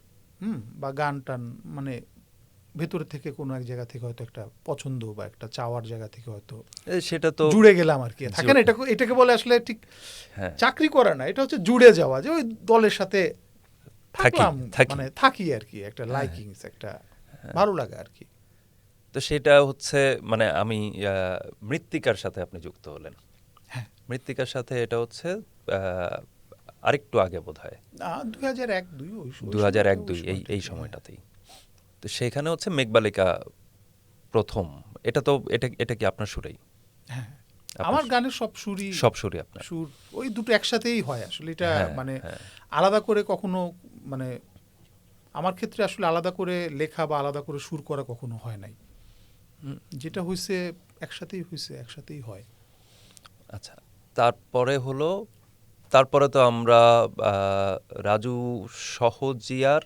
বা গান টান মানে ভেতরে থেকে কোনো এক জায়গা থেকে হয়তো একটা পছন্দ বা একটা চাওয়ার জায়গা থেকে হয়তো সেটা তো জুড়ে গেলাম আর কি, থাকে না, এটাকে বলে আসলে ঠিক চাকরি করা না, এটা হচ্ছে জুড়ে যাওয়া, যে ওই দলের সাথে থাকলাম, মানে থাকি আর কি, একটা লাইকিংস, একটা ভালো লাগে আর কি। তো সেটা হচ্ছে মানে আমি মৃত্তিকার সাথে আপনি যুক্ত হলেন, মৃত্তিকার সাথে এটা হচ্ছে আরেকটু আগে বোধ হয় 2001-2002 এই সময়টাতেই। তো সেখানে হচ্ছে মেঘবালিকা প্রথম, এটা তো এটা কি আপনার সুরেই? হ্যাঁ, আমার গানের সব সুরই আপনার সুর, ওই দুটো একসাথেই হয় আসলে, এটা মানে আলাদা করে কখনো, মানে আমার ক্ষেত্রে আসলে আলাদা করে লেখা বা আলাদা করে সুর করা কখনো হয় নাই, যেটা হয়েছে একসাথেই হয়। আচ্ছা, তারপরে তো আমরা রাজু সহজিয়ার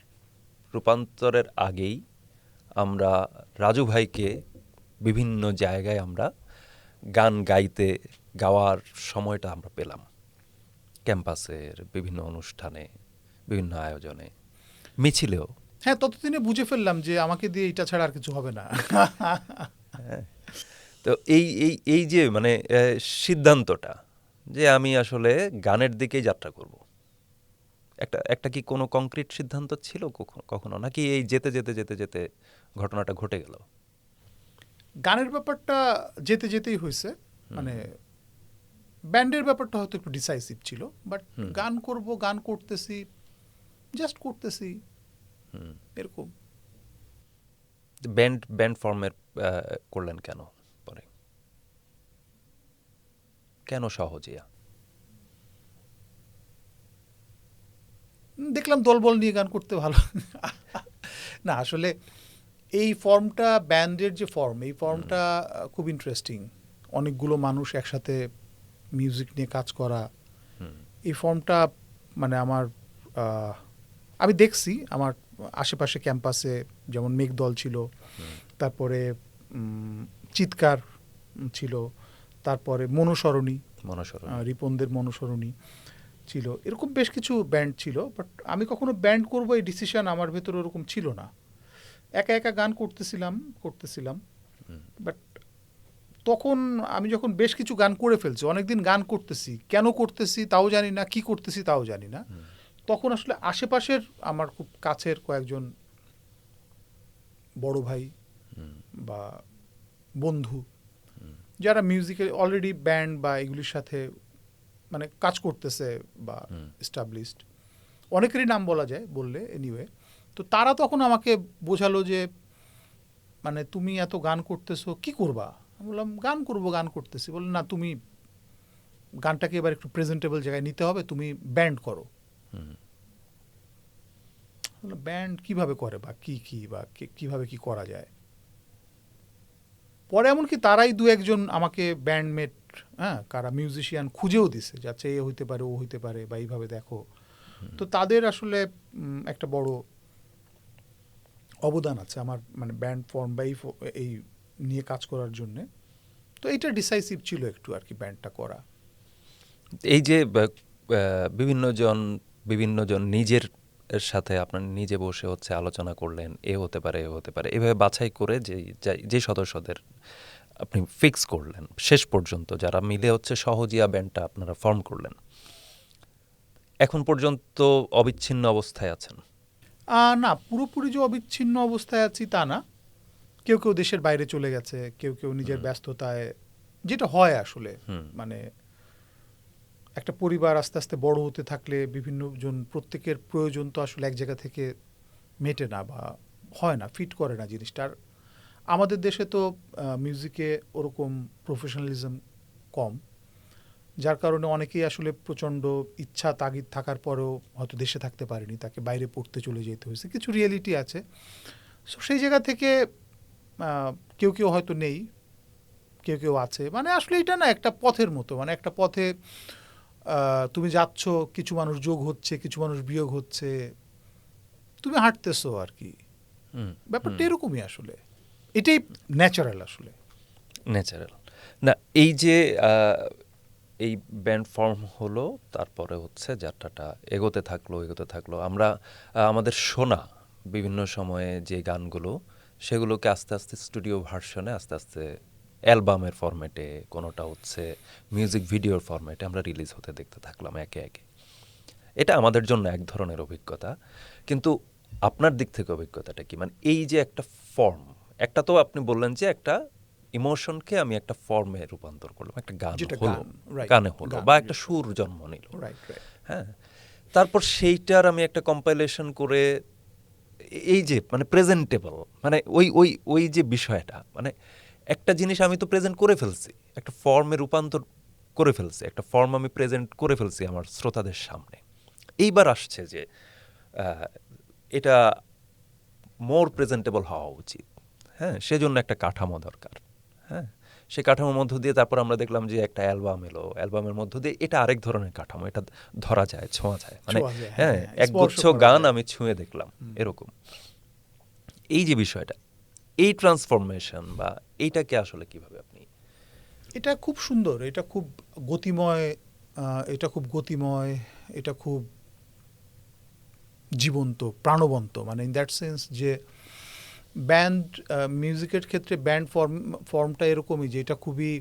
রূপান্তরের আগেই আমরা রাজু ভাইকে বিভিন্ন জায়গায় আমরা গান গাওয়ার সময়টা আমরা পেলাম, ক্যাম্পাসের বিভিন্ন অনুষ্ঠানে, বিভিন্ন আয়োজনে, মিছিলেও। হ্যাঁ, ততদিনে বুঝে ফেললাম যে আমাকে দিয়ে এটা ছাড়া আর কিছু হবে না। তো এই যে মানে সিদ্ধান্তটা যে আমি আসলে গানের দিকেই যাত্রা করব, একটা কি কোনো কংক্রিট সিদ্ধান্ত ছিল কখনো, নাকি এই যেতে যেতে যেতে যেতে ঘটনাটা ঘটে গেল? গানের ব্যাপারটা যেতে যেতেই হয়েছে, মানে ব্যান্ডের ব্যাপারটা হয়তো একটু ডিসাইসিভ ছিল, বাট গান করতেছি, জাস্ট করতেছি এরকম। ব্যান্ড ফর্মের করলেন কেন পরে, কেন সহজিয়া? দেখলাম দলবল নিয়ে গান করতে ভালো না, আসলে এই ফর্মটা, ব্যান্ডের যে ফর্ম, এই ফর্মটা খুব ইন্টারেস্টিং, অনেকগুলো মানুষ একসাথে মিউজিক নিয়ে কাজ করা, এই ফর্মটা মানে আমি দেখছি আমার আশেপাশে ক্যাম্পাসে, যেমন মেঘদল ছিল, তারপরে চিৎকার ছিল, তারপরে মনুসরণী, রিপনদের মনুসরণী ছিল, এরকম বেশ কিছু ব্যান্ড ছিল, বাট আমি কখনো ব্যান্ড করবো এই ডিসিশন আমার ভেতরে ওরকম ছিল না, একা একা গান করতেছিলাম। বাট তখন আমি যখন বেশ কিছু গান করে ফেলছি, অনেকদিন গান করতেছি, কেন করতেছি তাও জানি না, কি করতেছি তাও জানি না, তখন আসলে আশেপাশের আমার খুব কাছের কয়েকজন বড় ভাই বা বন্ধু যারা মিউজিকে অলরেডি ব্যান্ড বা এগুলির সাথে মানে কাজ করতেছে বা এস্টাবলিশড, অনেকেরই নাম বলা যায় বললে, এনিওয়ে, তো তারা তখন আমাকে বোঝালো যে মানে তুমি এত গান করতেছো, কি করবা? আমি বললাম গান করতেছি। বললেন না, তুমি গানটাকে এবার একটু প্রেজেন্টেবল জায়গায় নিতে হবে, তুমি ব্যান্ড করো। ব্যান্ড কিভাবে করে বা কিভাবে কি করা যায়? পরে এমনকি তারাই দু একজন আমাকে ব্যান্ডমেট, কারা মিউজিশিয়ান খুঁজেও দিছে, যাচ্ছে এ হইতে পারে, ও হইতে পারে, বা এইভাবে দেখো। তো তাদের আসলে একটা বড় অবদান আছে আমার মানে ব্যান্ড ফর্ম বা এই নিয়ে কাজ করার জন্যে। তো এইটা ডিসাইসিভ ছিল একটু আর কি, ব্যান্ডটা করা। এই যে বিভিন্নজন নিজের সাথে আপনার নিজে বসে হচ্ছে আলোচনা করলেন, এ হতে পারে এভাবে বাছাই করে যে সদস্যদের আপনি ফিক্স করলেন, শেষ পর্যন্ত যারা মিলে হচ্ছে সহজিয়া ব্যান্ডটা আপনারা ফর্ম করলেন, এখন পর্যন্ত অবিচ্ছিন্ন অবস্থায় আছেন? না, পুরোপুরি যে অবিচ্ছিন্ন অবস্থায় আছি তা না, কেউ দেশের বাইরে চলে গেছে, কেউ নিজের ব্যস্ততায়, যেটা হয় আসলে, মানে একটা পরিবার আস্তে আস্তে বড় হতে থাকলে বিভিন্ন জন, প্রত্যেকের প্রয়োজন তো আসলে এক জায়গা থেকে মেটে না বা হয় না, ফিট করে না জিনিসটা। আর আমাদের দেশে তো মিউজিকে ওরকম প্রফেশনালিজম কম, যার কারণে অনেকেই আসলে প্রচণ্ড ইচ্ছা তাগিদ থাকার পরেও হয়তো দেশে থাকতে পারেনি, তাকে বাইরে পড়তে চলে যেতে হয়েছে, কিছু রিয়েলিটি আছে। সো সেই জায়গা থেকে কেউ কেউ হয়তো নেই, কেউ কেউ আছে। মানে আসলে এটা না একটা পথের মতো, মানে একটা পথে তুমি যাচ্ছ, কিছু মানুষ যোগ হচ্ছে, কিছু মানুষ বিয়োগ হচ্ছে, তুমি হাঁটতেছো আর কি। ব্যাপারটা এরকমই আসলে, এটাই ন্যাচারাল আসলে। ন্যাচারাল না। এই যে এই ব্যান্ড ফর্ম হলো, তারপরে হচ্ছে যাত্রাটা এগোতে থাকলো। আমরা আমাদের শোনা বিভিন্ন সময়ে যে গানগুলো, সেগুলোকে আস্তে আস্তে স্টুডিও ভার্সনে, আস্তে আস্তে অ্যালবামের ফরম্যাটে, কোনোটা হচ্ছে মিউজিক ভিডিওর ফরম্যাটে আমরা রিলিজ হতে দেখতে থাকলাম একে একে। এটা আমাদের জন্য এক ধরনের অভিজ্ঞতা, কিন্তু আপনার দিক থেকে অভিজ্ঞতাটা কি? মানে এই যে একটা ফর্ম, একটা তো আপনি বললেন যে একটা ইমোশনকে আমি একটা ফর্মে রূপান্তর করলাম, একটা গান যেটা হলো, গান, right, গানে হলো, গান, বা একটা সুর জন্ম নিল, রাইট রাইট। হ্যাঁ। তারপর সেইটার আমি একটা কম্পাইলেশন করে, এই যে মানে প্রেজেন্টেবল, মানে ওই ওই ওই যে বিষয়টা, মানে একটা জিনিস আমি তো প্রেজেন্ট করে ফেলছি, একটা ফর্মে রূপান্তর করে ফেলছি, একটা ফর্ম আমি প্রেজেন্ট করে ফেলছি আমার শ্রোতাদের সামনে। এইবার আসছে যে এটা মোর প্রেজেন্টেবল হওয়া উচিত, হ্যাঁ, সেজন্য একটা কাঠামো দরকার। হ্যাঁ, সে কাঠামোর মধ্য দিয়ে তারপর আমরা দেখলাম যে একটা অ্যালবাম এলো, অ্যালবামের মধ্য দিয়ে এটা আরেক ধরনের কাঠামো, এটা ধরা যায়, ছোঁয়া যায়, মানে ছোঁয়া যায়, হ্যাঁ, হ্যাঁ, একগুচ্ছ স্পর্শ করা গান যায়। আমি ছুঁয়ে দেখলাম এরকম। এই যে বিষয়টা, এই ট্রান্সফরমেশন বা এইটাকে আসলে কিভাবে আপনি? এটা খুব সুন্দর, এটা খুব গতিময়, এটা খুব গতিময়, এটা খুব জীবন্ত, প্রাণবন্ত। মানে ইন দ্যাট সেন্স যে ব্যান্ড মিউজিকের ক্ষেত্রে ব্যান্ড ফর্মটা এরকমই যে এটা খুবই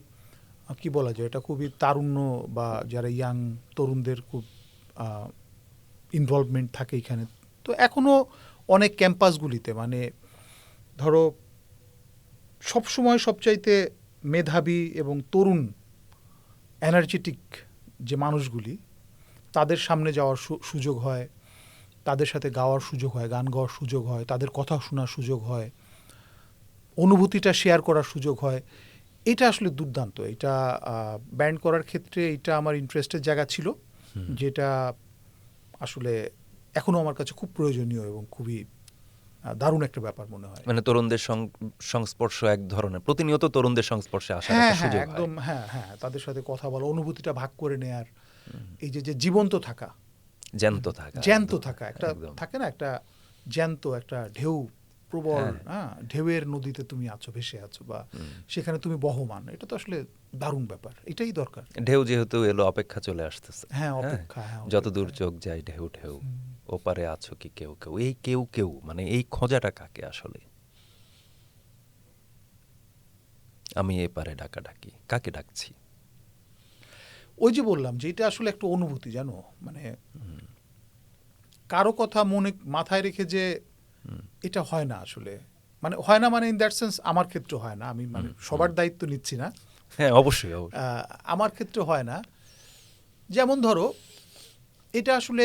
কি বলা যায়, এটা খুবই তারুণ্য বা যারা ইয়াং তরুণদের খুব ইনভলভমেন্ট থাকে এখানে। তো এখনও অনেক ক্যাম্পাসগুলিতে, মানে ধরো সবসময় সবচাইতে মেধাবী এবং তরুণ এনার্জেটিক যে মানুষগুলি, তাদের সামনে যাওয়ার সুযোগ হয়, তাদের সাথে গাওয়ার সুযোগ হয়, গান গাওয়ার সুযোগ হয়, তাদের কথা শোনার সুযোগ হয়, অনুভূতিটা শেয়ার করার সুযোগ হয়। এটা আসলে দুর্দান্ত। এটা ব্যান্ড করার ক্ষেত্রে এটা আমার ইন্টারেস্টের জায়গা ছিল, যেটা আসলে এখনও আমার কাছে খুব প্রয়োজনীয় এবং খুবই দারুণ একটা ব্যাপার মনে হয়। মানে তরুণদের সংস্পর্শ, এক ধরনের প্রতিনিয়ত তরুণদের সংস্পর্শে আসার হ্যাঁ একটা হ্যাঁ সুযোগ হয়। একদম, হ্যাঁ হ্যাঁ, তাদের সাথে কথা বলা, অনুভূতিটা ভাগ করে নেয়ার, এই যে যে জীবন্ত থাকা, জ্যান্ত থাকা, জ্যান্ত একদম, থাকা, একটা একদম। থাকে না, একটা জ্যান্ত একটা ঢেউ, প্রবল, হ্যাঁ। হ্যাঁ, ঢেউয়ের নদীতে তুমি আছো, ভেসে আছো, বা সেখানে তুমি বহমান। এটা তো আসলে দারুণ ব্যাপার, এটাই দরকার। ঢেউ যেহেতু এলো, অপেক্ষা চলে আসতেছে। হ্যাঁ, অপেক্ষা, হ্যাঁ, যত দূর অপেক্ষা। চোখ যায় ঢেউ ঢেউ, ওপারে আছো কি কেউ কেউ, এই কেউ কেউ মানে এই খোঁজাটা কাকে আসলে? আমি এপারে ডাকাডাকি, কাকে ডাকছি? ওই যে বললাম যে এটা আসলে একটা অনুভূতি, জানো, মানে কারো কথা মনে মাথায় রেখে যে এটা হয় না আসলে, মানে হয় না, মানে ইন দ্যাট সেন্স আমার ক্ষেত্রে হয় না, আমি মানে সবার দায়িত্ব নিচ্ছি না, হ্যাঁ, অবশ্যই অবশ্যই। আমার ক্ষেত্রে হয় না। যেমন ধরো, এটা আসলে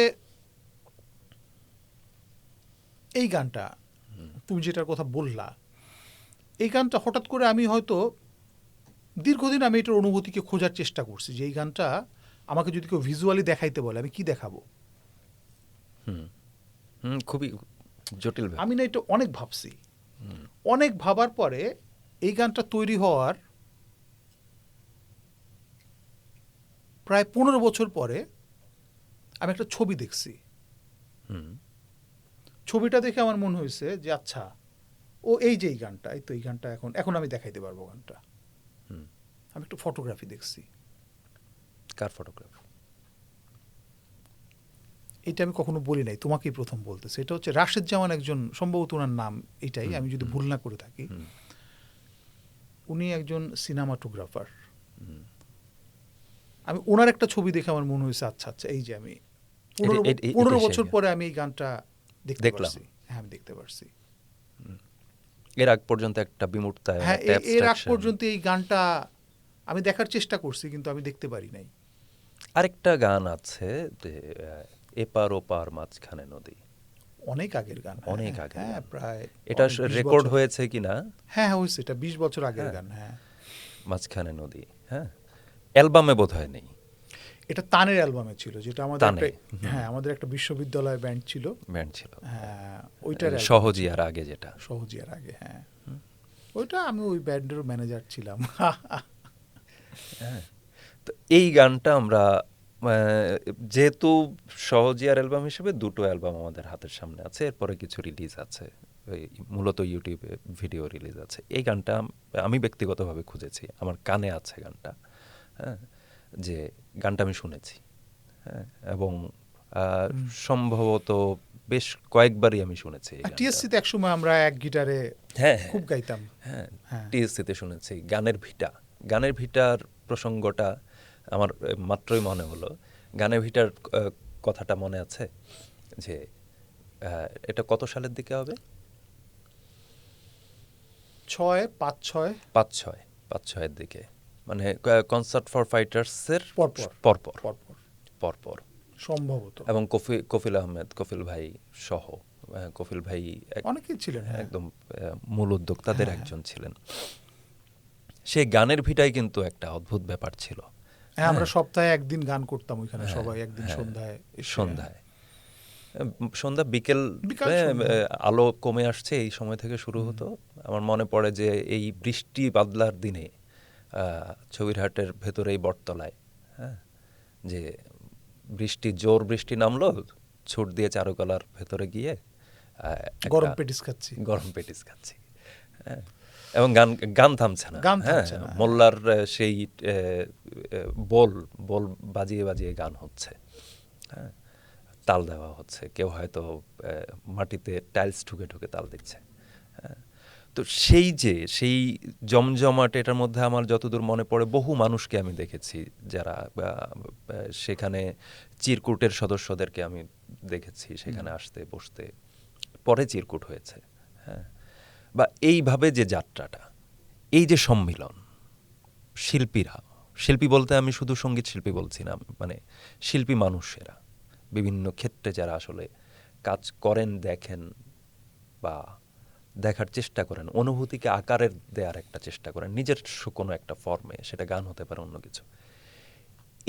এই গানটা তুমি যেটার কথা বললা, এই গানটা হঠাৎ করে আমি হয়তো দীর্ঘদিন আমি এটার অনুভূতিকে খোঁজার চেষ্টা করছি, যে এই গানটা আমাকে যদি কেউ ভিজুয়ালি দেখাইতে বলে আমি কি দেখাবো। খুবই জটিল ব্যাপার। আমি না এটা অনেক ভাবছি, অনেক ভাবার পরে এই গানটা তৈরি হওয়ার প্রায় 15 বছর পরে আমি একটা ছবি দেখছি। ছবিটা দেখে আমার মনে হয়েছে যে আচ্ছা, ও এই যে এই গানটা, এই তো এই গানটা এখন আমি দেখাইতে পারবো গানটা। আমি একটু ফটোগ্রাফি দেখছি। কার ফটোগ্রাফ? এটা আমি কখনো বলি নাই, তোমাকেই প্রথম বলতেছে। এটা হচ্ছে রাশেদ জামান, একজন, সম্ভবত ওনার নাম এটাই, আমি যদি ভুল না করে থাকি। উনি একজন সিনেমাটোগ্রাফার। আমি ওনার একটা ছবি দেখে আমার মনে হয়েছে আচ্ছা আচ্ছা, এই যে আমি 15 বছর পরে আমি এই গানটা দেখতে পারছি। হ্যাঁ, আমি দেখতে পারছি। এর আগ পর্যন্ত একটা বিমূর্তায়, হ্যাঁ, একটা এর আগ abstraction। পর্যন্ত এই গানটা আমি দেখার চেষ্টা করছি, কিন্তু আমি দেখতে পারি নাই। আরেকটা গান আছে যে এপার ওপার মাঝখানে নদী, অনেক আগের গান, অনেক আগের হ্যাঁ, গান। প্রায় এটা 20 রেকর্ড বছর। হয়েছে কিনা? হ্যাঁ হ্যাঁ, হয়েছে, এটা 20 বছর আগের গান। হ্যাঁ, মাঝখানে নদী, হ্যাঁ, অ্যালবামে বোধহয় নেই। এটা তানের অ্যালবামে ছিল, যেটা আমাদের তানে, একটা, হ্যাঁ আমাদের একটা বিশ্ববিদ্যালয় ব্যান্ড ছিল, ব্যান্ড ছিল হ্যাঁ ওইটার অ্যালবামে সহজই ছিল। আর আগে যেটা। সহজিয়ার আগে, হ্যাঁ ওইটা আমি ওই ব্যান্ডের ম্যানেজার ছিলাম। হ্যাঁ, তো এই গানটা আমরা যেহেতু সহজিয়ার অ্যালবাম হিসেবে দুটো অ্যালবাম আমাদের হাতের সামনে আছে, এরপরে কিছু রিলিজ আছে, ওই মূলত ইউটিউবে ভিডিও রিলিজ আছে। এই গানটা আমি ব্যক্তিগতভাবে খুঁজেছি, আমার কানে আছে গানটা, হ্যাঁ, যে গানটা আমি শুনেছি, হ্যাঁ, এবং সম্ভবত বেশ কয়েকবারই আমি শুনেছি এই গানটা। টিএসসিতে একসময় আমরা এক গিটারে হ্যাঁ খুব গাইতাম। হ্যাঁ, হ্যাঁ টিএসসিতে শুনেছি। গানের ভিটার প্রসঙ্গটা আমার মাত্রই মনে হলো। গানের ভিটার কথাটা মনে আছে যে এটা কত সালের দিকে হবে? 5-6 দিকে, মানে কনসার্ট ফর ফাইটার্সের পরপর পরপর পরপর পরপর সম্ভবত এবং কফিল আহমেদ, কফিল ভাই সহ, কফিল ভাই অনেকেই ছিলেন, হ্যাঁ একদম মূল উদ্যোক্তাদের হ্যাঁ। একজন ছিলেন। সেই গানের ভিটাই কিন্তু একটা অদ্ভুত ব্যাপার ছিল। হ্যাঁ আমরা সপ্তাহে একদিন গান করতাম ওইখানে, হ্যাঁ, সবাই একদিন হ্যাঁ, সন্ধ্যায় এসে, সন্ধ্যায় সন্ধ্যা বিকেল বিকাল সন্ধ্যা। আলো কমে আসছে এই সময় থেকে শুরু হতো। আমার মনে পড়ে যে এই বৃষ্টি বাদলার দিনে ছবিরহাটের ভেতরে এই বটতলায়, হ্যাঁ, যে জোর বৃষ্টি নামলো, ছুট দিয়ে চারুকলার ভেতরে গিয়ে গরম পেটিস খাচ্ছি। গরম পেটিস খাচ্ছি, হ্যাঁ, এবং গান গান থামছে না, গান হ্যাঁ, থামছে না, হ্যাঁ। মোল্লার সেই বোল বোল বাজিয়ে বাজিয়ে গান হচ্ছে, হ্যাঁ, তাল দেওয়া হচ্ছে, কেউ হয়তো মাটিতে টাইলস ঠুকে ঠুকে তাল দিচ্ছে, হ্যাঁ। তো সেই জমজমাট, এটার মধ্যে আমার যতদূর মনে পড়ে বহু মানুষকে আমি দেখেছি যারা সেখানে চিরকুটের সদস্যদেরকে আমি দেখেছি সেখানে আসতে বসতে, পরে চিরকুট হয়েছে, হ্যাঁ। বা এইভাবে যে যাত্রাটা, এই যে সম্মিলন, শিল্পী বলতে আমি শুধু সঙ্গীত শিল্পী বলছি না, মানে শিল্পী মানুষেরা বিভিন্ন ক্ষেত্রে যারা আসলে কাজ করেন, দেখেন বা দেখার চেষ্টা করেন, অনুভূতিকে আকারের দেওয়ার একটা চেষ্টা করেন নিজের কোনো একটা ফর্মে, সেটা গান হতে পারে, অন্য কিছু।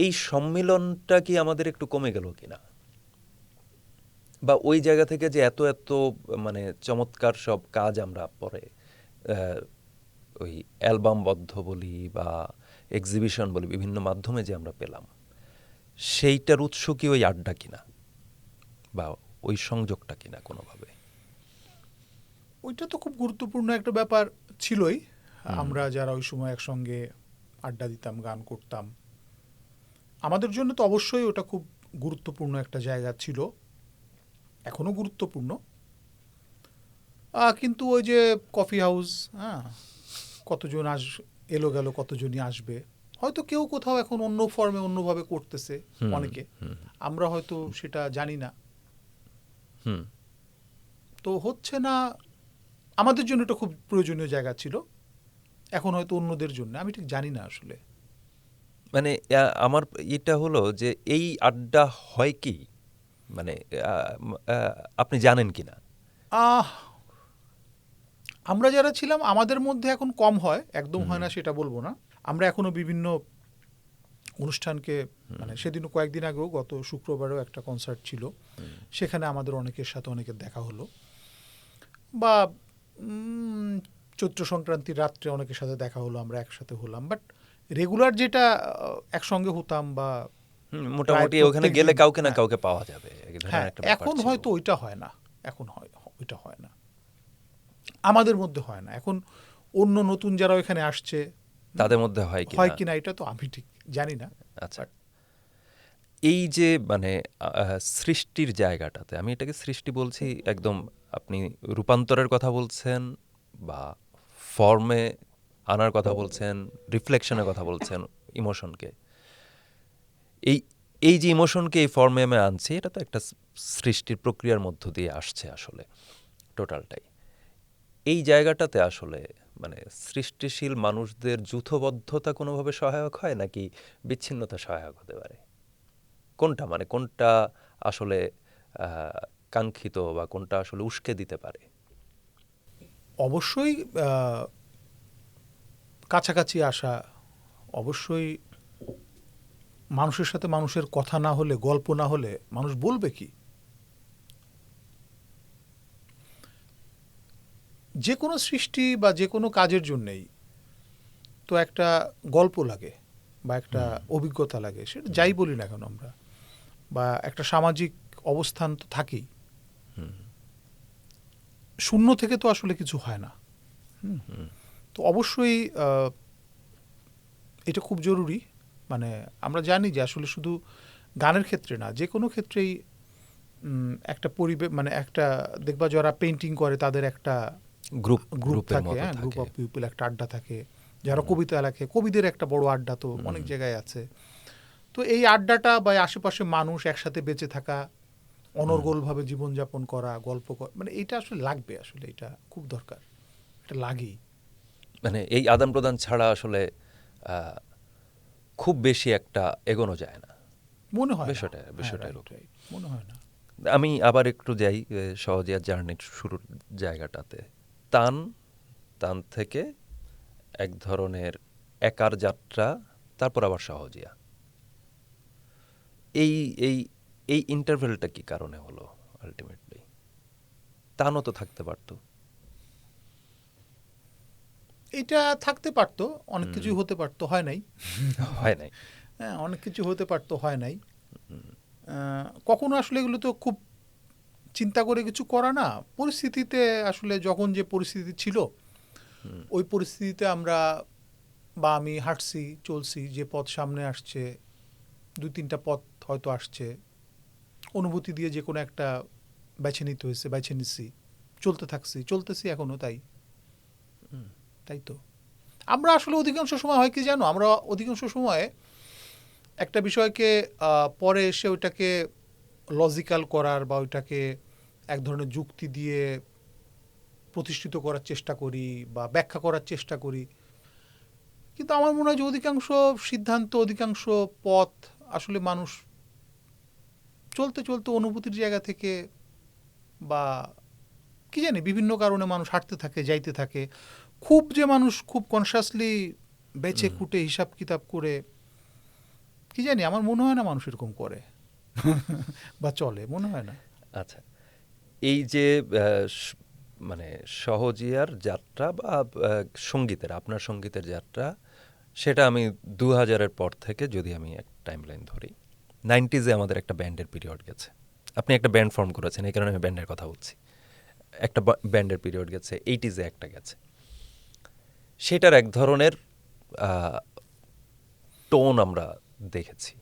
এই সম্মিলনটা কি আমাদের একটু কমে গেল কিনা, বা ওই জায়গা থেকে যে এত এত মানে চমৎকার সব কাজ আমরা পরে ওই অ্যালবামবদ্ধ বলি বা এক্সিবিশন বলি, বিভিন্ন মাধ্যমে যে আমরা পেলাম, সেইটার উৎস কি ওই আড্ডা কিনা বা ওই সংযোগটা কিনা কোনোভাবে? ওইটা তো খুব গুরুত্বপূর্ণ একটা ব্যাপার ছিলই। আমরা যারা ওই সময় একসঙ্গে আড্ডা দিতাম, গান করতাম, আমাদের জন্য তো অবশ্যই ওটা খুব গুরুত্বপূর্ণ একটা জায়গা ছিল, এখনো গুরুত্বপূর্ণ। কিন্তু ওই যে কফি হাউস, হ্যাঁ, কতজন এলো গেল, কতজনই আসবে, হয়তো কেউ কোথাও এখন অন্য ফর্মে অন্যভাবে করতেছে অনেকে, আমরা হয়তো সেটা জানি না, তো হচ্ছে না। আমাদের জন্য এটা খুব প্রয়োজনীয় জায়গা ছিল, এখন হয়তো অন্যদের জন্য, আমি ঠিক জানি না আসলে। মানে আমার এটা হলো যে এই আড্ডা হয় কি, মানে আপনি জানেন কিনা? আমরা যারা ছিলাম আমাদের মধ্যে এখন কম হয়, একদম হয় না সেটা বলবো না। আমরা এখনো বিভিন্ন অনুষ্ঠানকে, মানে সেদিনও কয়েকদিন আগেও গত শুক্রবারেও একটা কনসার্ট ছিল, সেখানে আমাদের অনেকের সাথে অনেকের দেখা হলো, বা চৈত্র সংক্রান্তির রাত্রে অনেকের সাথে দেখা হলো, আমরা একসাথে হলাম। বাট রেগুলার যেটা একসঙ্গে হতাম বা মোটামুটি ওখানে গেলে কাউকে না কাউকে পাওয়া যাবে, হ্যাঁ, এখন হয়তো ওইটা হয় না, এখন ওইটা হয় না, আমাদের মধ্যে হয় না এখন। অন্য নতুন যারা ওইখানে আসছে তাদের মধ্যে হয় কিনা এটা তো আমি ঠিক জানি না। আচ্ছা, এই যে মানে সৃষ্টির জায়গাটাতে, আমি এটাকে সৃষ্টি বলছি একদম, আপনি রূপান্তরের কথা বলছেন বা ফর্মে আনার কথা বলছেন, রিফ্লেকশনের কথা বলছেন, ইমোশনকে, এই এই যে ইমোশনকে এই ফর্মে আমি আনছি, এটা তো একটা সৃষ্টির প্রক্রিয়ার মধ্য দিয়ে আসছে আসলে টোটালটাই। এই জায়গাটাতে আসলে মানে সৃষ্টিশীল মানুষদের যূথবদ্ধতা কোনোভাবে সহায়ক হয় নাকি বিচ্ছিন্নতা সহায়ক হতে পারে? কোনটা আসলে কাঙ্ক্ষিত বা কোনটা আসলে উস্কে দিতে পারে? অবশ্যই কাছাকাছি আসা, অবশ্যই মানুষের সাথে মানুষের কথা না হলে, গল্প না হলে মানুষ বলবে কি? যে কোনো সৃষ্টি বা যে কোনো কাজের জন্যেই তো একটা গল্প লাগে বা একটা অভিজ্ঞতা লাগে, সেটা যাই বলি না কেন আমরা, বা একটা সামাজিক অবস্থান তো থাকেই। শূন্য থেকে তো আসলে কিছু হয় না। তো অবশ্যই এটা খুব জরুরি। মানে আমরা জানি যে আসলে শুধু গানের ক্ষেত্রে না, যে কোনো ক্ষেত্রেই একটা পরিবেশ, মানে একটা দেখবা যারা পেন্টিং করে তাদের একটা গ্রুপ গ্রুপের থাকে, মতো হ্যাঁ, গ্রুপ থাকে। অফ পিপল, একটা আড্ডা থাকে। যারা কবিতা লেখে, কবিদের একটা বড় আড্ডা তো অনেক জায়গায় আছে। তো এই আড্ডাটা বা আশেপাশে মানুষ একসাথে বেঁচে থাকা, অনর্গলভাবে জীবনযাপন করা, গল্প করা, মানে এটা আসলে লাগবে, আসলে এটা খুব দরকার, এটা লাগেই। মানে এই আদান প্রদান ছাড়া আসলে আহ, খুব বেশি একটা এগোনো যায় না। মনে হয় না। বিষয়টা হ্যাঁ, বিষয়টা right, এরকম। right, মনে হয় না। আমি আবার একটু যাই সহজিয়া জার্নির শুরুর জায়গাটাতে। টান টান থেকে এক ধরনের একার যাত্রা, তারপর আবার সহজিয়া। এই এই এই ইন্টারভেলটা কি কারণে হলো আলটিমেটলি? টানও তো থাকতে পারতো। এটা থাকতে পারতো, অনেক কিছুই হতে পারতো, হয় নাই। হয় নাই। হ্যাঁ, অনেক কিছু হতে পারতো, হয় নাই। কখনো আসলে এগুলো তো খুব চিন্তা করে কিছু করা না, পরিস্থিতিতে আসলে যখন যে পরিস্থিতি ছিল ওই পরিস্থিতিতে আমরা বা আমি হাঁটছি, চলছি, যে পথ সামনে আসছে, 2-3টা পথ হয়তো আসছে, অনুভূতি দিয়ে যে কোনো একটা বেছে নিতে হয়েছে, বেছে নিচ্ছি, চলতে থাকছি, চলতেছি এখনো, তাই তাই তো। আমরা আসলে অধিকাংশ সময় হয় কি জানো, আমরা অধিকাংশ সময় একটা বিষয়কে পরে এসে ওইটাকে লজিক্যাল করার বা ওইটাকে এক ধরনের যুক্তি দিয়ে প্রতিষ্ঠিত করার চেষ্টা করি বা ব্যাখ্যা করার চেষ্টা করি। কিন্তু আমার মনে হয় যে অধিকাংশ সিদ্ধান্ত, অধিকাংশ পথ আসলে মানুষ চলতে চলতে অনুভূতির জায়গা থেকে, বা কি জানি বিভিন্ন কারণে মানুষ হাঁটতে থাকে, যাইতে থাকে। খুব যে মানুষ খুব কনসিয়াসলি বেছে কুটে হিসাব কিতাব করে, কি জানি, আমার মনে হয় না মানুষ এরকম করে বা চলে, মনে হয় না। আচ্ছা, এই যে মানে সহজিয়ার যাত্রা বা সঙ্গীতের, আপনার সঙ্গীতের যাত্রা, সেটা আমি 2000-এর পর থেকে, যদি আমি এক টাইম লাইন ধরি, 90s-এ আমাদের একটা ব্যান্ডের পিরিয়ড গেছে। আপনি একটা ব্যান্ড ফর্ম করেছেন, এই কারণে আমি ব্যান্ডের কথা বলছি। একটা ব্যান্ডের পিরিয়ড গেছে, 80s-এ একটা গেছে। সেটার এক ধরনের টোন আমরা দেখেছি।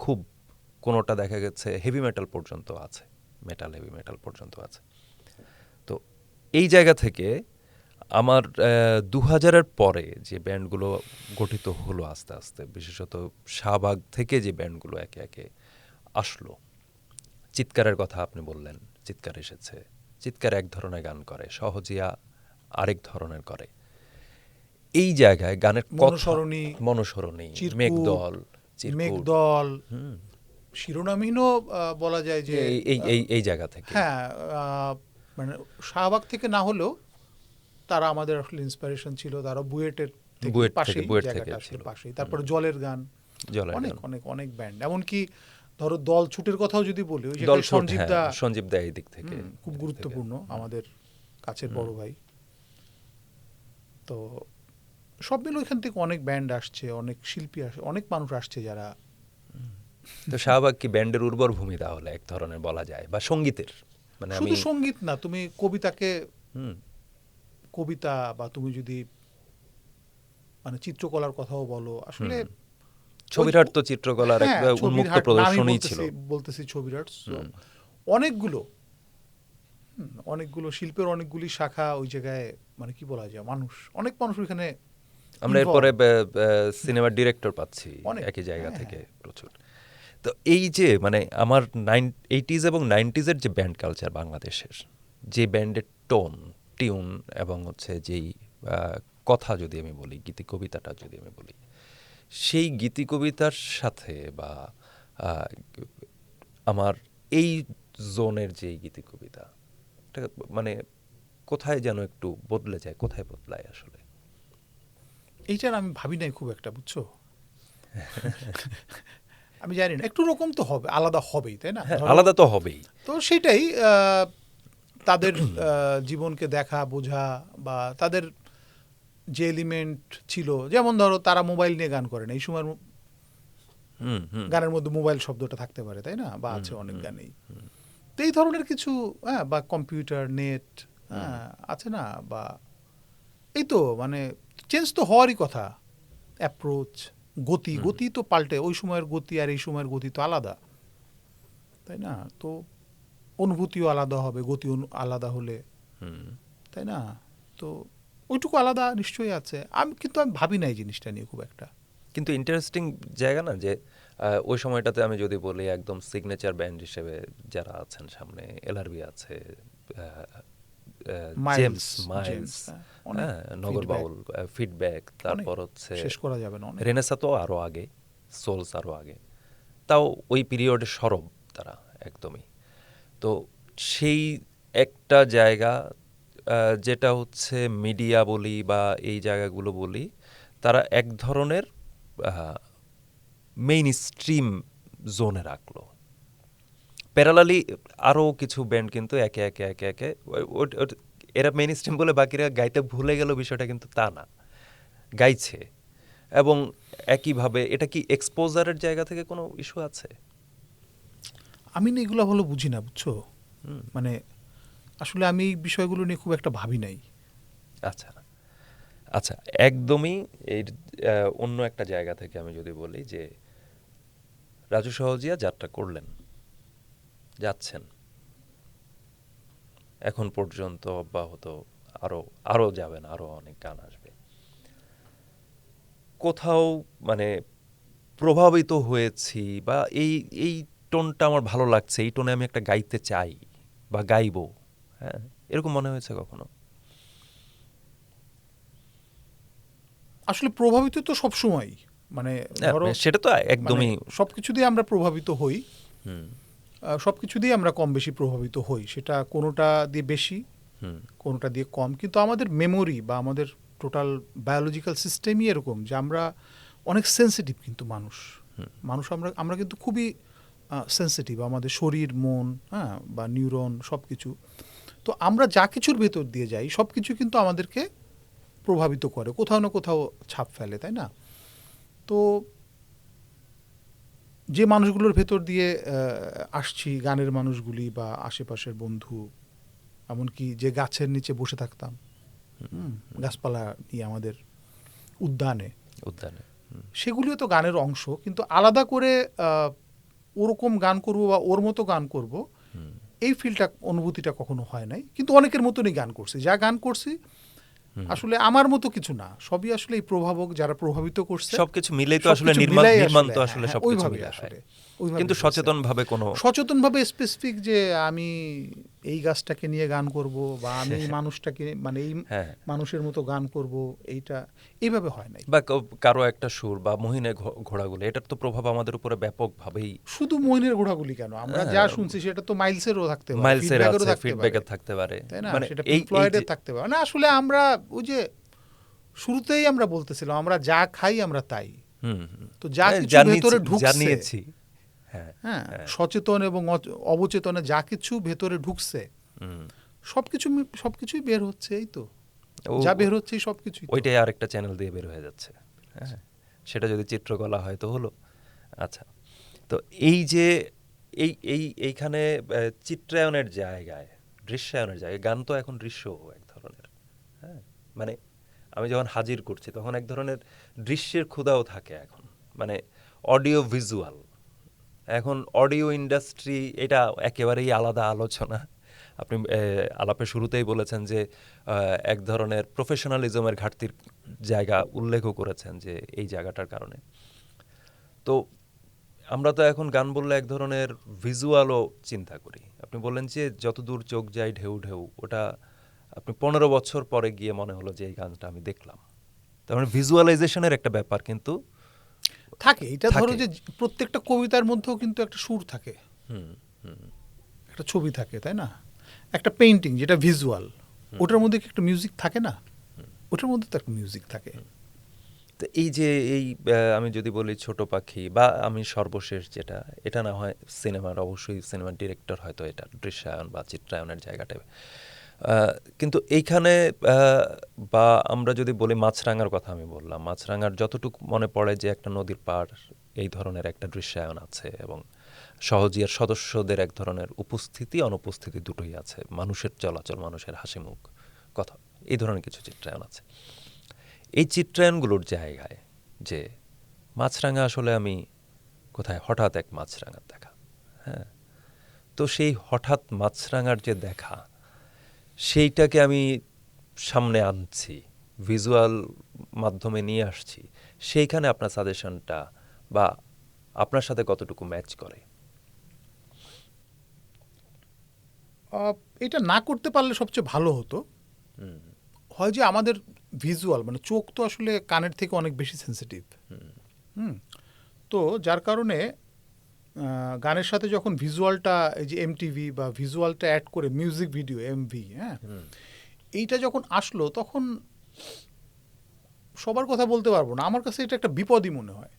খুব কোনোটা দেখা গেছে হেভি মেটাল পর্যন্ত আছে, হেভি মেটাল পর্যন্ত আছে। তো এই জায়গা থেকে আমার 2000-এর পরে যে ব্যান্ডগুলো গঠিত হলো আস্তে আস্তে, বিশেষত শাহবাগ থেকে যে ব্যান্ডগুলো একে একে আসলো, চিৎকারের কথা আপনি বললেন, চিৎকার এসেছে। চিৎকার এক ধরনের গান করে, সহজিয়া আরেক ধরনের করে। এই জায়গায় গানের কথা, মনুসরণী, মনুসরণী, চিরকুট, মেঘদল, চিরকুট, মেঘদল, শিরোনামহীনও বলা যায় যে, এই এই এই এই জায়গা থেকে। হ্যাঁ, মানে শাহবাগ থেকে না হলেও তারা আমাদের আসলে ইন্সপিরেশন ছিল। তারা বুয়েটের থেকে পাশেই, বুয়েট থেকে জায়গাটা আসলে ছিল। পাশেই। তারপরে জলের গান, জলের অনেক গান, অনেক অনেক ব্যান্ড, এমনকি ধরো দল ছুটের কথাও যদি বলি, ওই জায়গায় দলছুট, সঞ্জীব হ্যাঁ, দা সঞ্জীব দা এই দিক থেকে, খুব এদিক থেকে। গুরুত্বপূর্ণ, আমাদের কাছের বড় ভাই। তো সব মিলে ওইখান থেকে অনেক ব্যান্ড আসছে, অনেক শিল্পী আসছে, অনেক মানুষ আসছে যারা। তো শাহবাগ কি ব্যান্ডের উর্বর ভূমি তাহলে এক ধরনের বলা যায়, বা সঙ্গীতের? মানে আমি শুধু সঙ্গীত না, তুমি কবিতাকে, হুম, কবিতা, বা তুমি যদি মানে চিত্রকলার কথাও বলো, আসলে ছবির তো চিত্রকলার এক হ্যাঁ, ছবির উন্মুক্ত হাট না, আমি প্রদর্শনী ছিল। বলতেছি ছবির হাট। So, অনেকগুলো অনেকগুলো শিল্পের অনেকগুলি শাখা ওই জায়গায়, মানে কি বলা যায়, মানুষ, অনেক মানুষ ওইখানে আমরা এরপরে involved। সিনেমার ডিরেক্টর পাচ্ছি অনেক, একই জায়গা হ্যাঁ, থেকে হ্যাঁ। প্রচুর। তো এই যে মানে আমার 80s এবং 90s-এর যে ব্যান্ড কালচার বাংলাদেশের, যে ব্যান্ডের টোন, টিউন, এবং হচ্ছে যেই কথা যদি আমি বলি, গীতি কবিতাটা যদি আমি বলি, সেই গীতি কবিতার সাথে বা আহ, আমার এই জোনের যে গীতি কবিতা, এটা মানে কোথায় যেন একটু বদলে যায়, কোথায় বদলায় আসলে? এইটার আমি ভাবি নাই খুব একটা, বুঝছো। আমি জানি না, একটু রকম তো হবে, আলাদা হবেই, তাই না? হ্যাঁ, ধরো, আলাদা তো হবেই। তো সেটাই তাদের জীবনকে দেখা বোঝা, বা তাদের যে এলিমেন্ট ছিল, যেমন ধরো তারা মোবাইল নিয়ে গান করে না, এই সময় হুম হুম গানের মধ্যে মোবাইল শব্দটা থাকতে পারে, তাই না? বা আছে অনেক গানেই। তো এই ধরনের কিছু, হ্যাঁ, বা কম্পিউটার, নেট, হ্যাঁ, আছে না? বা এই তো মানে চেঞ্জ তো হওয়ারই কথা। অ্যাপ্রোচ, গতি, গতি তো পাল্টে, ওই সময়ের গতি আর এই সময়ের গতি তো আলাদা, তাই না? তো অনুভূতিও আলাদা হবে, গতি আলাদা হলে, হুম। তাই না? তো ওইটুকু আলাদা নিশ্চয়ই আছে। কিন্তু আমি ভাবি না এই জিনিসটা নিয়ে খুব একটা। কিন্তু ইন্টারেস্টিং জায়গা না যে ওই সময়টাতে আমি যদি বলি একদম সিগনেচার ব্যান্ড হিসেবে যারা আছেন সামনে, এলআরবি আছে, জেমস মাইলস, অনেক হ্যাঁ, নগর feedback, বাউল, ফিডব্যাক, অনেক, তারপর হচ্ছে শেষ করা যাবে না, অনেক। রেনেসা তো আরও আগে, সোলস আরও আগে, তাও ওই পিরিয়ডে সরব তারা একদমই। তো সেই একটা জায়গা যেটা হচ্ছে মিডিয়া বলি বা এই জায়গাগুলো বলি, তারা এক ধরনের মেইন স্ট্রিম জোনে রাখলো। প্যারালালি আরও কিছু ব্যান্ড কিন্তু একে একে একে একে এরা মেইন স্ট্রিম বলে বাকিরা গাইতে ভুলে গেল, বিষয়টা কিন্তু তা না, গাইছে। এবং একইভাবে এটা কি এক্সপোজারের জায়গা থেকে কোনো ইস্যু আছে? আমি না এগুলো ভালো বুঝি না, বুঝছো? মানে আসলে আমি এই বিষয়গুলো নিয়ে খুব একটা ভাবি নাই। আচ্ছা আচ্ছা, একদমই এর অন্য একটা জায়গা থেকে আমি যদি বলি যে রাজু সহজিয়া যাত্রা করলেন, যাচ্ছেন, এখন পর্যন্ত অব্যাহত, আরও আরও যাবেন, আরও অনেক গান আসবে। কোথাও মানে প্রভাবিত হয়েছি বা এই এই টোনটা আমার ভালো লাগছে, এই টোনে আমি একটা গাইতে চাই বা গাইবো, হ্যাঁ, এরকম মনে হয়েছে কখনো? আসলে প্রভাবিত তো সবসময়, মানে ধরো, সেটা তো মানে একদমই। সব কিছু দিয়ে আমরা প্রভাবিত হই, হুম সব কিছু দিয়ে আমরা কম বেশি প্রভাবিত হই, সেটা কোনোটা দিয়ে বেশি, হুম কোনোটা দিয়ে কম। কিন্তু আমাদের মেমোরি বা আমাদের টোটাল বায়োলজিক্যাল সিস্টেমই এরকম যে আমরা অনেক সেনসিটিভ, কিন্তু মানুষ মানুষ আমরা আমরা কিন্তু খুবই সেনসিটিভ, আমাদের শরীর, মন, হ্যাঁ, বা নিউরন, সব কিছু। তো আমরা যা কিছুর ভেতর দিয়ে যাই সব কিছু কিন্তু আমাদেরকে প্রভাবিত করে, কোথাও না কোথাও ছাপ ফেলে, তাই না? তো যে মানুষগুলোর ভেতর দিয়ে আসছি, গানের মানুষগুলি বা আশেপাশের বন্ধু, এমনকি যে গাছের নিচে বসে থাকতাম, গাছপালা নিয়ে আমাদের উদ্যানে, উদ্যানে। সেগুলিও তো গানের অংশ। কিন্তু আলাদা করে ওরকম গান করব বা ওর মতো গান করব, এই ফিলটা, অনুভূতিটা কখনো হয় নাই। কিন্তু অনেকের মতনই গান করছি, যা গান করছি আসলে আমার মতো কিছু না, সবই আসলে এই প্রভাবক যারা প্রভাবিত করছে, সবকিছু মিলেই তো আসলে সবকিছু নির্মাণ মিলাই নির্মাণ আসলে, তো হ্যাঁ, আসলে হ্যাঁ, সবকিছু ওইভাবে মিলে হয়। আসলে, ওইভাবে কিন্তু হয়েছে। সচেতনভাবে কোনো সচেতনভাবে স্পেসিফিক যে আমি এই গাছটাকে নিয়ে গান করব বা আমি এই মানুষটাকে, মানে এই হ্যাঁ, মানুষের মতো গান করব, এইটা এইভাবে হয় নাই। বা কারো একটা সুর বা মহিনে ঘোড়াগুলো, এটার তো প্রভাব আমাদের উপরে ব্যাপকভাবেই। শুধু মইনের ঘোড়াগুলি কেন, আমরা যা শুনছি সেটা তো মাইলসেরও থাকতে পারে, মাইলসের ফিডব্যাকেরও আছে, থাকতে পারে, ফিডব্যাকের থাকতে পারে, তাই না? মানে সেটা এই পিঙ্ক এই ফ্লয়েডের যে থাকতে পারে না। আসলে আমরা ওই যে শুরুতেই আমরা বলতেছিলাম, আমরা যা খাই আমরা তাই। হুম হুম, তো যা হ্যাঁ, কিছু জানিয়েছি ভেতরে ঢুকছে, জানিয়েছি, হ্যাঁ হ্যাঁ, হ্যাঁ, সচেতন এবং অবচেতনে যা কিছু ভেতরে ঢুকছে, হুম। সবকিছু সবকিছুই বের হচ্ছে, এই তো ও যা বের হচ্ছে সবকিছুই তো। ওইটাই আরেকটা চ্যানেল দিয়ে বের হয়ে যাচ্ছে, হ্যাঁ, সেটা যদি চিত্রকলা হয় তো হলো। আচ্ছা, তো এই যে এইখানে চিত্রায়নের জায়গায়, দৃশ্যায়নের জায়গায়, গান তো এখন দৃশ্য এক ধরনের, হ্যাঁ, মানে আমি যখন হাজির করছি তখন এক ধরনের দৃশ্যের ক্ষুধাও থাকে এখন, মানে অডিও ভিজুয়াল। এখন অডিও ইন্ডাস্ট্রি এটা একেবারেই আলাদা আলোচনা। আপনি আলাপের শুরুতেই বলেছেন যে এক ধরনের প্রফেশনালিজমের ঘাটতির জায়গা উল্লেখও করেছেন যে এই জায়গাটার কারণে। তো আমরা তো এখন গান বললে এক ধরনের ভিজুয়ালও চিন্তা করি। আপনি বললেন যে যতদূর চোখ যায় ঢেউ ঢেউ, ওটা আপনি 15 বছর পরে গিয়ে মনে হলো যে এই গানটা আমি দেখলাম। তার মানে ভিজুয়ালাইজেশনের একটা ব্যাপার কিন্তু থাকে। এটা ধরো থাকে। যে প্রত্যেকটা কবিতার মধ্যেও কিন্তু একটা সুর থাকে, হুম হুম একটা ছবি থাকে, তাই না? একটা পেইন্টিং যেটা ভিজুয়াল, ওটার মধ্যে কি একটা মিউজিক থাকে না? ওটার মধ্যে তো একটা মিউজিক থাকে। তো এই যে এই আমি যদি বলি ছোট পাখি বা আমি সর্বশেষ যেটা, এটা না হয় সিনেমার, অবশ্যই সিনেমার ডিরেক্টর হয়তো এটা দৃশ্যায়ন বা চিত্রায়নের জায়গাটা, কিন্তু এইখানে বা আমরা যদি বলি মাছরাঙার কথা, আমি বললাম মাছরাঙার যতটুকু মনে পড়ে যে একটা নদীর পাড়, এই ধরনের একটা দৃশ্যায়ন আছে এবং সহজিয়ার সদস্যদের এক ধরনের উপস্থিতি অনুপস্থিতি দুটোই আছে, মানুষের চলাচল, মানুষের হাসি মুখ, কথা, এই ধরনের কিছু চিত্রায়ন আছে। এই চিত্রায়নগুলোর জায়গায় যে মাছরাঙা, আসলে আমি কোথায় হঠাৎ এক মাছরাঙার দেখা, হ্যাঁ, তো সেই হঠাৎ মাছরাঙার যে দেখা, সেইটাকে আমি সামনে আনছি, ভিজুয়াল মাধ্যমে নিয়ে আসছি, সেইখানে আপনার সাজেশনটা বা আপনার সাথে কতটুকু ম্যাচ করে? আহ, এটা না করতে পারলে সবচেয়ে ভালো হতো। হুম, হয় যে আমাদের ভিজুয়াল মানে চোখ তো আসলে কানের থেকে অনেক বেশি সেন্সিটিভ। হুম, হুম। তো যার কারণে গানের সাথে যখন ভিজুয়ালটা, এই যে এমটিভি বা ভিজুয়ালটা অ্যাড করে মিউজিক ভিডিও এমভি, হ্যাঁ, হুম, এইটা যখন আসলো তখন সবার কথা বলতে পারবো না, আমার কাছে এটা একটা বিপদই মনে হয়।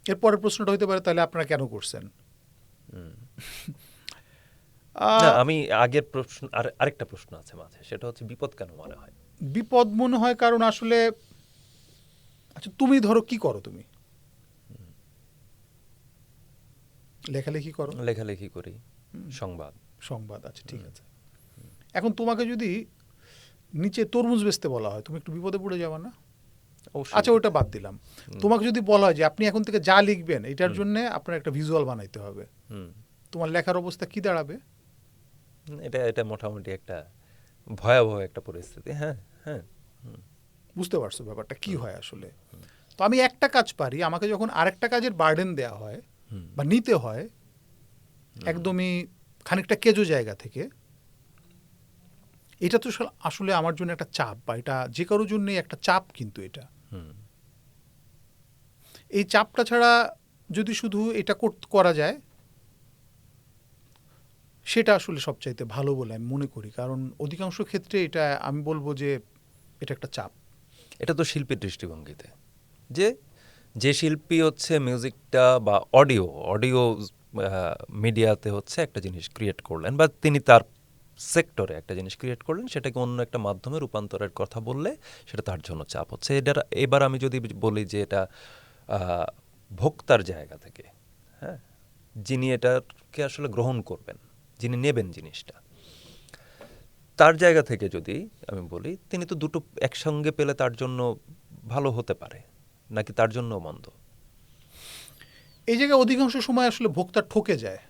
এরপরের প্রশ্নটা হতে পারে তাহলে আপনারা কেন করছেন। হুম। না, আহ, আমি আগের প্রশ্ন, আরেকটা প্রশ্ন আছে মাঝে, সেটা হচ্ছে বিপদ কেন মনে হয়? বিপদ মনে হয় কারণ আসলে, আচ্ছা তুমি ধরো কি করো, তুমি লেখালেখি করো, লেখালেখি করি, সংবাদ। সংবাদ, আচ্ছা ঠিক আছে। এখন তোমাকে যদি নিচে তরমুজ বেচতে বলা হয়, তুমি একটু বিপদে পড়ে যাবে না? অবশ্যই। আচ্ছা ওটা বাদ দিলাম। তোমাকে যদি বলা হয় যে আপনি এখন থেকে যা লিখবেন এটার জন্য আপনার একটা ভিজুয়াল বানাইতে হবে, হুম, তোমার লেখার অবস্থা কি দাঁড়াবে? এটা এটা মোটামুটি একটা ভয়াবহ একটা পরিস্থিতি। হ্যাঁ, হ্যাঁ। হুম, বুঝতে পারছো ব্যাপারটা কি হয় আসলে? তো আমি একটা কাজ পারি, আমাকে যখন আরেকটা কাজের বার্ডেন দেওয়া হয় হুম, বা নিতে হয় একদমই খানিকটা কেজো জায়গা থেকে, এটা তো আসলে আমার জন্য একটা চাপ, বা এটা যে কারোর জন্যই একটা চাপ, কিন্তু এটা, হুম। এই চাপটা ছাড়া যদি শুধু এটা করা যায় সেটা আসলে সবচাইতে ভালো বলে আমি মনে করি, কারণ অধিকাংশ ক্ষেত্রে এটা আমি বলবো যে এটা একটা চাপ। এটা তো শিল্পীর দৃষ্টিভঙ্গিতে, যে যে শিল্পী হচ্ছে মিউজিকটা বা অডিও অডিও মিডিয়াতে হচ্ছে একটা জিনিস ক্রিয়েট করলেন, বা তিনি তার সেক্টরে একটা জিনিস ক্রিয়েট করলেন, সেটাকে অন্য একটা মাধ্যমে রূপান্তরের কথা বললে সেটা তার জন্য চাপ হচ্ছে। এবার আমি যদি বলি যে এটা আহ, ভোক্তার জায়গা থেকে, হ্যাঁ, যিনি এটাকে আসলে গ্রহণ করবেন, যিনি নেবেন জিনিসটা, তার জায়গা থেকে যদি আমি বলি, তিনি তো দুটো একসঙ্গে পেলে তার জন্য ভালো হতে পারে, নাকি তার জন্য মন্দ? এই জায়গায় অধিকাংশ সময় আসলে ভোক্তা ঠকে যায়,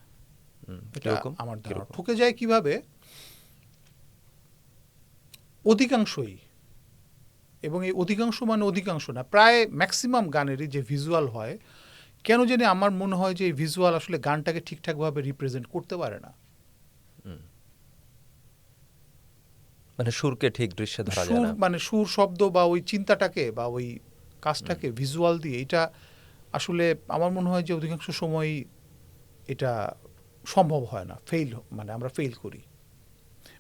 এটা কিরকম? আমার ধারণা। কিরকম? ঠকে যায় কিভাবে? অধিকাংশই, এবং এই অধিকাংশ মানে অধিকাংশ না, প্রায় ম্যাক্সিমাম গানেরই যে ভিজুয়াল হয়, কেন জানি আমার মনে হয় যে এই ভিজুয়াল আসলে গানটাকে ঠিকঠাকভাবে রিপ্রেজেন্ট করতে পারে না। মানে সুরকে ঠিক দৃশ্যে ধরা যায় সুর না। মানে সুর শব্দ বা ওই চিন্তাটাকে বা ওই কাজটাকে ভিজুয়াল দিয়ে, এটা আসলে আমার মনে হয় যে অধিকাংশ সময় এটা সম্ভব হয় না, ফেইল, মানে আমরা ফেইল করি।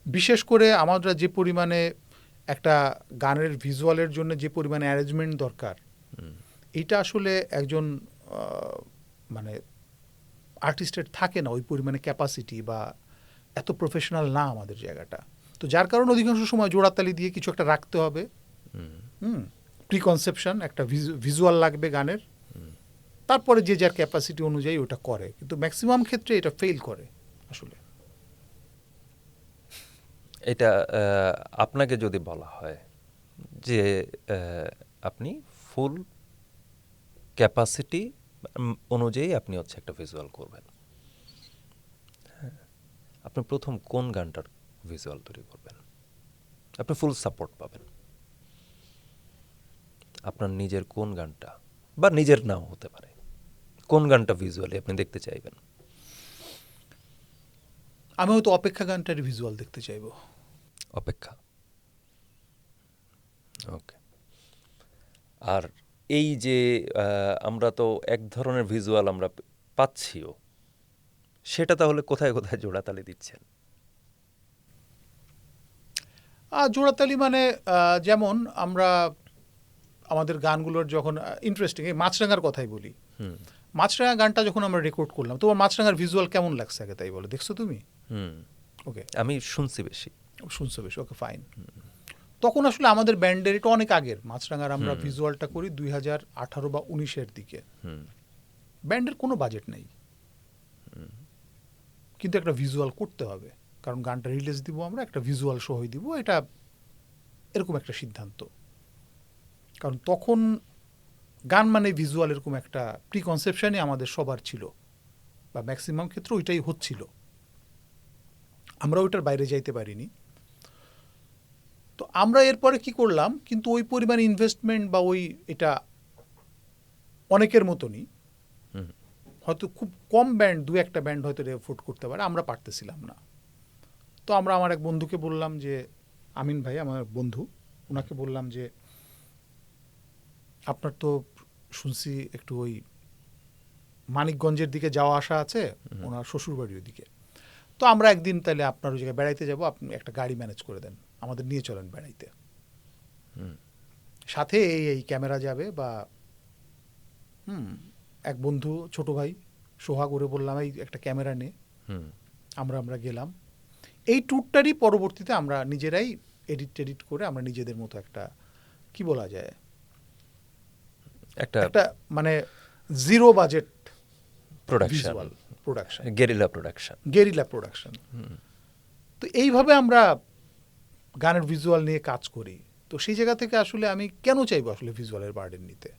বিশেষ করে আমরা যে পরিমাণে একটা গানের ভিজুয়ালের জন্য যে পরিমাণে অ্যারেঞ্জমেন্ট দরকার, এটা আসলে একজন মানে আর্টিস্টের থাকে না ওই পরিমাণে ক্যাপাসিটি, বা এত প্রফেশনাল না আমাদের জায়গাটা। তো যার কারণে অধিকাংশ সময় জোড়াতালি দিয়ে কিছু একটা রাখতে হবে। হুম। প্রিকনসেপশন একটা ভিজুয়াল লাগবে গানের, তারপরে যে যার ক্যাপাসিটি অনুযায়ী ওটা করে, কিন্তু ম্যাক্সিমাম ক্ষেত্রে এটা ফেল করে আসলে। এটা আপনাকে যদি বলা হয় যে আপনি ফুল ক্যাপাসিটি অনুযায়ী আপনি হচ্ছে একটা ভিজুয়াল করবেন, আপনি প্রথম কোন গানটার ভিজুয়াল তৈরি করবেন? আপনি ফুল সাপোর্ট পাবেন। আপনার নিজের কোন গানটা, বা নিজের নাও হতে পারে, কোন গানটা ভিজুয়ালি আপনি দেখতে চাইবেন? আমি হয়তো অপেক্ষা গানটার ভিজুয়াল দেখতে চাইবো। অপেক্ষা। ওকে। আর এই যে আমরা তো এক ধরনের ভিজুয়াল আমরা পাচ্ছিও, সেটা তাহলে কোথায় কোথায় জোড়াতালি দিচ্ছেন? জোড়াতালি মানে যেমন আমরা আমাদের গানগুলোর যখন ইন্টারেস্টিং, এই মাছরাঙার কথাই বলি। হুম মাছরাঙা গানটা যখন আমরা রেকর্ড করলাম, তোমার মাছরাঙার ভিজুয়াল কেমন লাগছে আগে তাই বলো, দেখছো তুমি? হুম ওকে, আমি শুনছি বেশি। শুনছো বেশি, ওকে ফাইন। তখন আসলে আমাদের ব্যান্ডের, এটা অনেক আগের, মাছরাঙার আমরা ভিজুয়ালটা করি 2018 বা 19-এর দিকে। হুম ব্যান্ডের কোনো বাজেট নেই, কিন্তু একটা ভিজুয়াল করতে হবে, কারণ গানটা রিলিজ দিব আমরা, একটা ভিজুয়াল সহই দিব, এটা এরকম একটা সিদ্ধান্ত। কারণ তখন গান মানে ভিজুয়াল, এরকম একটা প্রিকনসেপশনই আমাদের সবার ছিল, বা ম্যাক্সিমাম ক্ষেত্রে ওইটাই হচ্ছিল, আমরা ওইটার বাইরে যাইতে পারিনি। তো আমরা এরপরে কি করলাম, কিন্তু ওই পরিমাণ ইনভেস্টমেন্ট বা ওই, এটা অনেকের মতনই, হুম হয়তো খুব কম ব্যান্ড, দু একটা ব্যান্ড হয়তো এফোর্ড করতে পারে, আমরা পারতেছিলাম না। তো আমরা আমার এক বন্ধুকে বললাম যে, আমিন ভাই আমার বন্ধু, ওনাকে বললাম যে আপনার তো শুনছি একটু ওই মানিকগঞ্জের দিকে যাওয়া আসা আছে, ওনার শ্বশুরবাড়ির দিকে, তো আমরা একদিন তাহলে আপনার ওই জায়গায় বেড়াইতে যাব, আপনি একটা গাড়ি ম্যানেজ করে দেন, আমাদের নিয়ে চলেন বেড়াইতে, সাথে এই এই ক্যামেরা যাবে, বা এক বন্ধু ছোট ভাই সোহা করে বললাম এই একটা ক্যামেরা নে, হুম আমরা গেলাম। এই ট্যুরটারই পরবর্তীতে আমরা নিজেরাই এডিট করে আমরা নিজেদের মতো একটা, কি বলা যায়, একটা একটা মানে zero budget production, production, guerrilla production. তো এইভাবে আমরা গানের ভিজুয়াল নিয়ে কাজ করি। তো সেই জায়গা থেকে আসলে আমি কেন চাইবো আসলে ভিজুয়ালের বার্ডেন নিতে?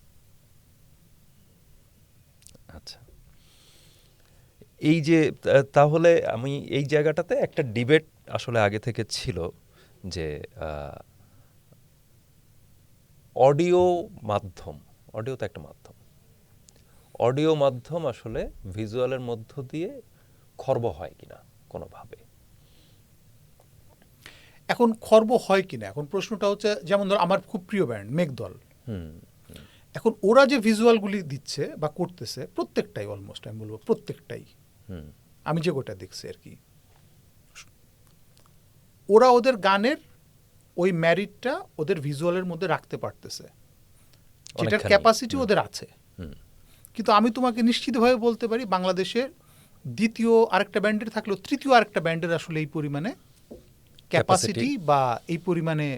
আচ্ছা, এই যে তাহলে আমি এই জায়গাটাতে একটা ডিবেট আসলে আগে থেকে ছিল যে অডিও মাধ্যম, অডিও তো একটা মাধ্যম, অডিও মাধ্যম আসলে ভিজুয়ালের মধ্য দিয়ে খর্ব হয় কিনা কোনোভাবে। এখন খর্ব হয় কিনা, এখন প্রশ্নটা হচ্ছে, যেমন ধর আমার খুব প্রিয় ব্যান্ড মেঘদল, এখন ওরা যে ভিজুয়ালগুলি দিচ্ছে বা করতেছে প্রত্যেকটাই, অলমোস্ট আমি বলবো প্রত্যেকটাই, আমি যে গোটা দেখছি আর কি, ওরা ওদের গানের ওই ম্যারিটটা ওদের ভিজুয়ালের মধ্যে রাখতে পারতেছে, যেটার ক্যাপাসিটি ওদের আছে। কিন্তু আমি তোমাকে নিশ্চিতভাবে বলতে পারি বাংলাদেশের দ্বিতীয় আরেকটা ব্যান্ডের থাকলেও তৃতীয় আরেকটা ব্যান্ডের আসলে এই পরিমাণে ক্যাপাসিটি বা এই পরিমাণে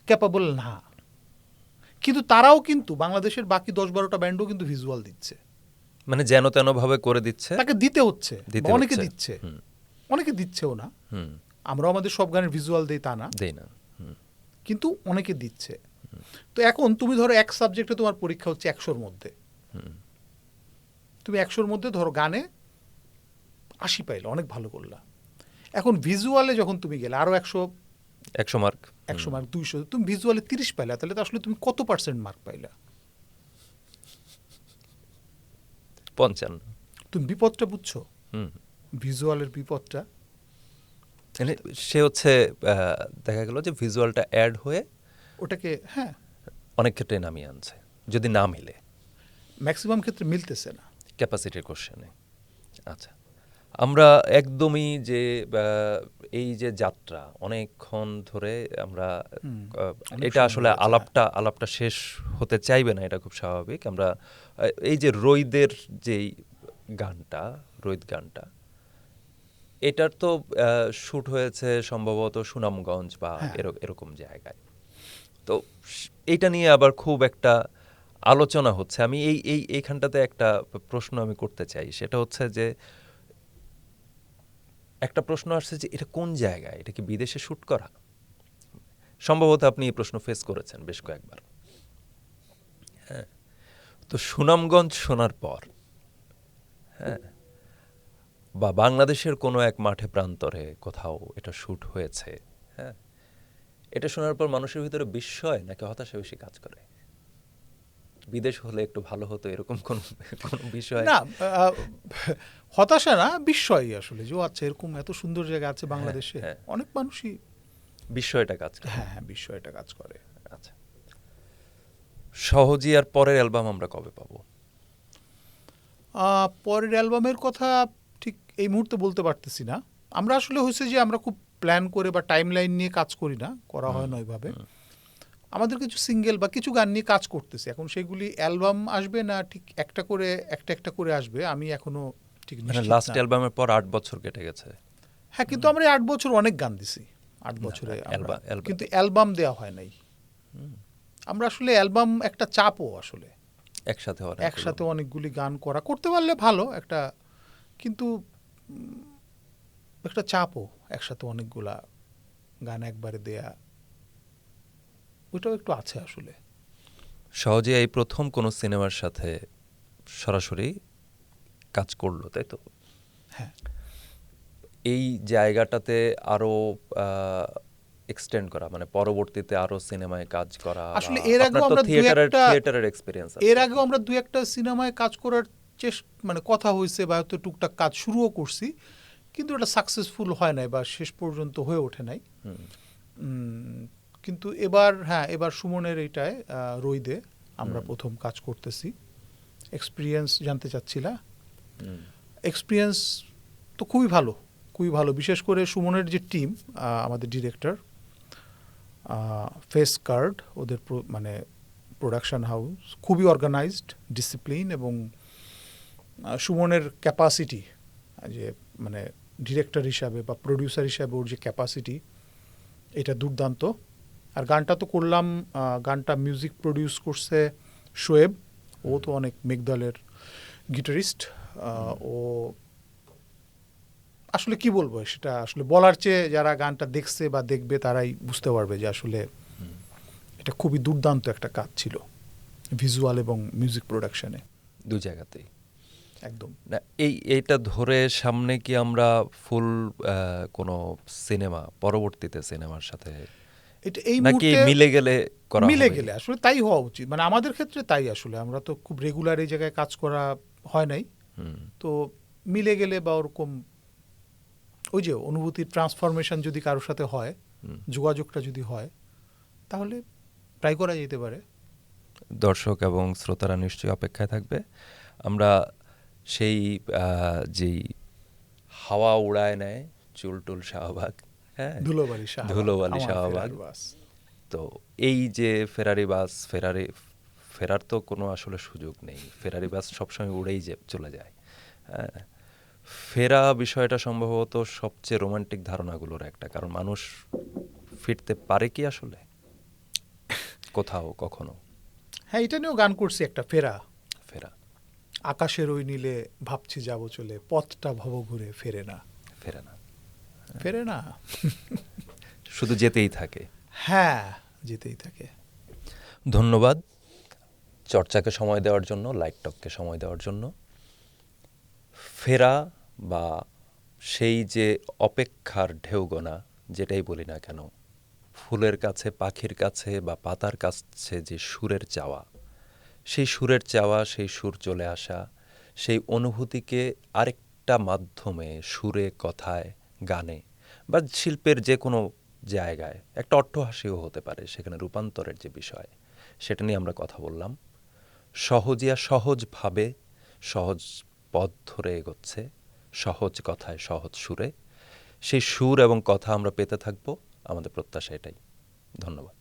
ক্যাপাবল না। কিন্তু তারাও কিন্তু বাংলাদেশের বাকি 10-12টা ব্যান্ডও কিন্তু ভিজুয়াল দিচ্ছে, মানে যেন তেন ভাবে করে দিচ্ছে, তাকে দিতে হচ্ছে, অনেকে দিচ্ছে, অনেকে দিচ্ছেও না, আমরা আমাদের সব গানের ভিজুয়াল দেই তা না, দেই না, কিন্তু অনেকে দিচ্ছে। তো এখন তুমি ধরো এক সাবজেক্টে তোমার পরীক্ষা হচ্ছে 100-র মধ্যে, তুমি 100-র মধ্যে ধরো গানে 80 পাইলে অনেক ভালো করলা, এখন ভিজুয়ালে যখন তুমি গেলে আরো 100 মার্ক, 100 মার্ক 200, তুমি ভিজুয়ালে 30 পাইলা, তাহলে তো আসলে তুমি কত পার্সেন্ট মার্ক পাইলা? 55। তুমি বিপদটা বুঝছো, ভিজুয়ালের বিপদটা? মানে সে হচ্ছে দেখা গেল যে ভিজুয়ালটা অ্যাড হয়ে ওটাকে, হ্যাঁ, অনেক ক্ষেত্রে নামিয়ে আনছে, যদি না মিলে, ম্যাক্সিমাম ক্ষেত্রে মিলতেছে না ক্যাপাসিটির কোশ্চেনে। আচ্ছা, আমরা একদমই যে এই যে যাত্রা অনেকক্ষণ ধরে আমরা এটা আসলে আলাপটা শেষ হতে চাইবে না, এটা খুব স্বাভাবিক। আমরা এই যে রৈদের যেই গানটা, রৈদ গানটা, এটার তো শ্যুট হয়েছে সম্ভবত সুনামগঞ্জ বা এরকম জায়গায়। তো এইটা নিয়ে আবার খুব একটা আলোচনা হচ্ছে। আমি এইখানটাতে একটা প্রশ্ন আমি করতে চাই, সেটা হচ্ছে যে একটা প্রশ্ন আসছে যে এটা কোন জায়গায়, এটা কি বিদেশে শ্যুট করা? সম্ভবত আপনি এই প্রশ্ন ফেস করেছেন বেশ কয়েকবার। হ্যাঁ, তো সুনামগঞ্জ শোনার পর, হ্যাঁ, বা বাংলাদেশের কোনো এক মাঠে প্রান্তরে কোথাও এটা শ্যুট হয়েছে, হ্যাঁ, এটা শোনার পর মানুষের ভিতরে বিস্ময় নাকি হতাশা বেশি কাজ করে? বিদেশ হলে একটু ভালো হতো, এরকম কোন বিষয়? না, হতাশা না, বিস্ময় আসলে, যে আচ্ছা এরকম এত সুন্দর জায়গা আছে বাংলাদেশে, অনেক মানুষই বিস্ময়টা কাজ করে। হ্যাঁ, বিস্ময়টা কাজ করে। আচ্ছা, সহজিয়ার পরের অ্যালবাম আমরা কবে পাবো? পরের অ্যালবামের কথা ঠিক এই মুহূর্তে বলতে পারতেছি না। আমরা আসলে হয়েছে যে আমরা খুব প্ল্যান করে বা টাইম লাইন নিয়ে কাজ করি না, করা হয় না ওইভাবে। আমাদের কিছু সিঙ্গেল বা কিছু গান নিয়ে কাজ করতেছে, এখন সেগুলি অ্যালবাম আসবে না ঠিক একটা একটা করে আসবে, আমি এখনো ঠিক মানে নিশ্চিত লাস্ট না। অ্যালবামের পর 8 বছর কেটে গেছে। হ্যাঁ, কিন্তু আমরা এই 8 বছর অনেক গান দিছি, 8 বছরে আমরা, অ্যালবাম কিন্তু অ্যালবাম দেওয়া হয় নাই। আমরা আসলে অ্যালবাম একটা চাপও আসলে, একসাথে অনেকগুলি গান করতে পারলে ভালো একটা, কিন্তু একটা চাপও একসাথে অনেকগুলা গান একবারে দেয়া, ওইটাও একটু আছে আসলে। সহজে এই প্রথম কোনো সিনেমার সাথে সরাসরি কাজ করলো, তাই তো? হ্যাঁ, এই জায়গাটাতে আরো এক্সটেন্ড করা, মানে পরবর্তীতে আরো সিনেমায় কাজ করা, আসলে বা এর আপনার আগেও তো আমরা থিয়েটারের এক্সপেরিয়েন্স আছে। এর আগেও আমরা 2-1টা সিনেমায় কাজ করার মানে কথা হয়েছে, বা হয়তো টুকটাক কাজ শুরুও করছি, কিন্তু এটা সাকসেসফুল হয় নাই বা শেষ পর্যন্ত হয়ে ওঠে নাই। কিন্তু এবার সুমনের এইটায় রইদে আমরা প্রথম কাজ করতেছি। এক্সপিরিয়েন্স জানতে চাচ্ছিলা? এক্সপিরিয়েন্স তো খুবই ভালো, খুবই ভালো। বিশেষ করে সুমনের যে টিম, আমাদের ডিরেক্টর ফেস কার্ড, ওদের মানে প্রোডাকশন হাউস খুবই অর্গানাইজড, ডিসিপ্লিন, এবং সুমনের ক্যাপাসিটি, যে মানে ডিরেক্টর হিসাবে বা প্রডিউসার হিসাবে ওর যে ক্যাপাসিটি, এটা দুর্দান্ত। আর গানটা তো করলাম, গানটা মিউজিক প্রডিউস করছে শোয়েব, ও তো অনেক মেঘদলের গিটারিস্ট। ও আসলে কি বলবো, সেটা আসলে বলার চেয়ে যারা গানটা দেখছে বা দেখবে তারাই বুঝতে পারবে যে আসলে এটা খুবই দুর্দান্ত একটা কাজ ছিল, ভিজুয়াল এবং মিউজিক প্রোডাকশনে দু জায়গাতেই একদম। না, এইটা ধরে সামনে কি আমরা ফুল কোনো সিনেমা, পরবর্তীতে সিনেমার সাথে এটা এই নাকি মুহূর্তে মিলে গেলে করা মিলে হবে? গেলে আসলে তাই হওয়া উচিত, মানে আমাদের ক্ষেত্রে তাই। আসলে আমরা তো খুব রেগুলার এই জায়গায় কাজ করা হয় নাই, তো মিলে গেলে বা ওরকম ওই যে অনুভূতির ট্রান্সফরমেশন যদি কারোর সাথে হয়, যোগাযোগটা যদি হয়, তাহলে ট্রাই করা যেতে পারে। দর্শক এবং শ্রোতারা নিশ্চয়ই অপেক্ষায় থাকবে। আমরা সেই যেই হাওয়া উড়ায় নেয় চুলটুল শাহবাগ, হ্যাঁ, ধুলোবালি ধুলোবালি আমার শাহবাগ, ফেরার বাস। তো এই যে ফেরারি বাস, ফেরার তো কোনো আসলে সুযোগ নেই, ফেরারি বাস সবসময় উড়েই চলে যায়। হ্যাঁ, ফেরা বিষয়টা সম্ভবত সবচেয়ে রোমান্টিক ধারণাগুলোর একটা, কারণ মানুষ ফিরতে পারে কি আসলে কোথাও কখনো? হ্যাঁ, এটা নিয়েও গান করছি একটা, ফেরা। ফেরা, আকাশের ওই নীলে ভাবছি যাব চলে, পথটা ভব ঘুরে ফেরে না, ফেরে না, ফেরে না। শুধু যেতেই থাকে। হ্যাঁ, যেতেই থাকে। ধন্যবাদ চর্চাকে সময় দেওয়ার জন্য, লাইট টককে সময় দেওয়ার জন্য। ফেরা বা সেই যে অপেক্ষার ঢেউগোনা, যেটাই বলি না কেন, ফুলের কাছে, পাখির কাছে বা পাতার কাছে যে সুরের চাওয়া, সেই সুরের চাওয়া, সেই সুর চলে আসা, সেই অনুভূতিকে আরেকটা মাধ্যমে, সুরে, কথায়, গানে বা শিল্পের যে কোনো জায়গায় একটা অট্টহাসিও হতে পারে, সেখানে রূপান্তরের যে বিষয়, সেটা নিয়ে আমরা কথা বললাম। সহজভাবে সহজ পথ ধরে এগোচ্ছে, সহজ কথায় সহজ সুরে। সেই সুর এবং কথা আমরা পেতে থাকবো, আমাদের প্রত্যাশা এটাই। ধন্যবাদ।